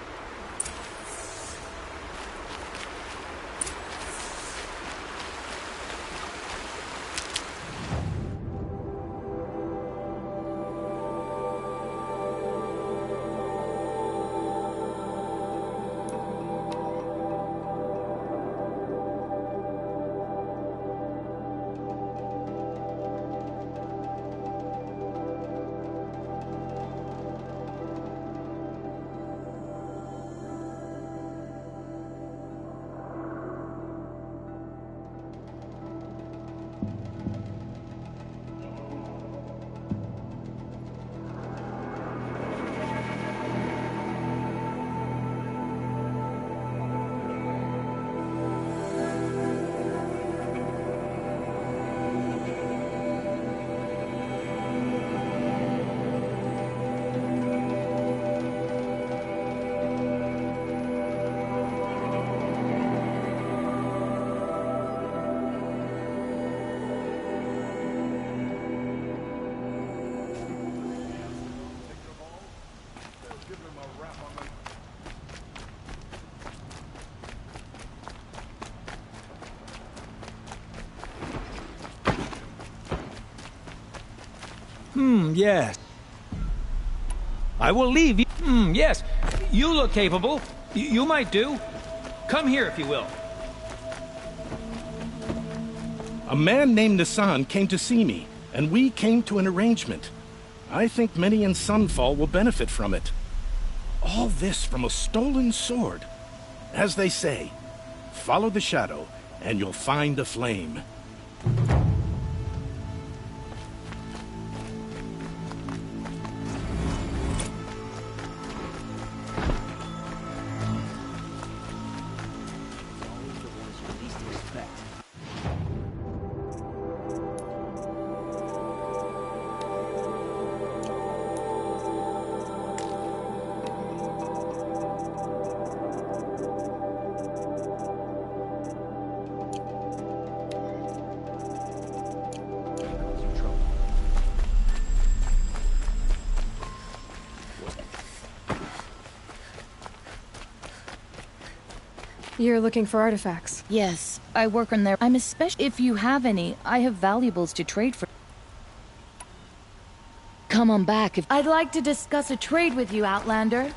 Yes. I will leave you. Yes. You look capable. You might do. Come here, if you will. A man named Nissan came to see me, and we came to an arrangement. I think many in Sunfall will benefit from it. All this from a stolen sword. As they say, follow the shadow, and you'll find the flame. You're looking for artifacts? Yes, I work on there. I'm especially if you have any. I have valuables to trade for. Come on back if I'd like to discuss a trade with you, Outlander.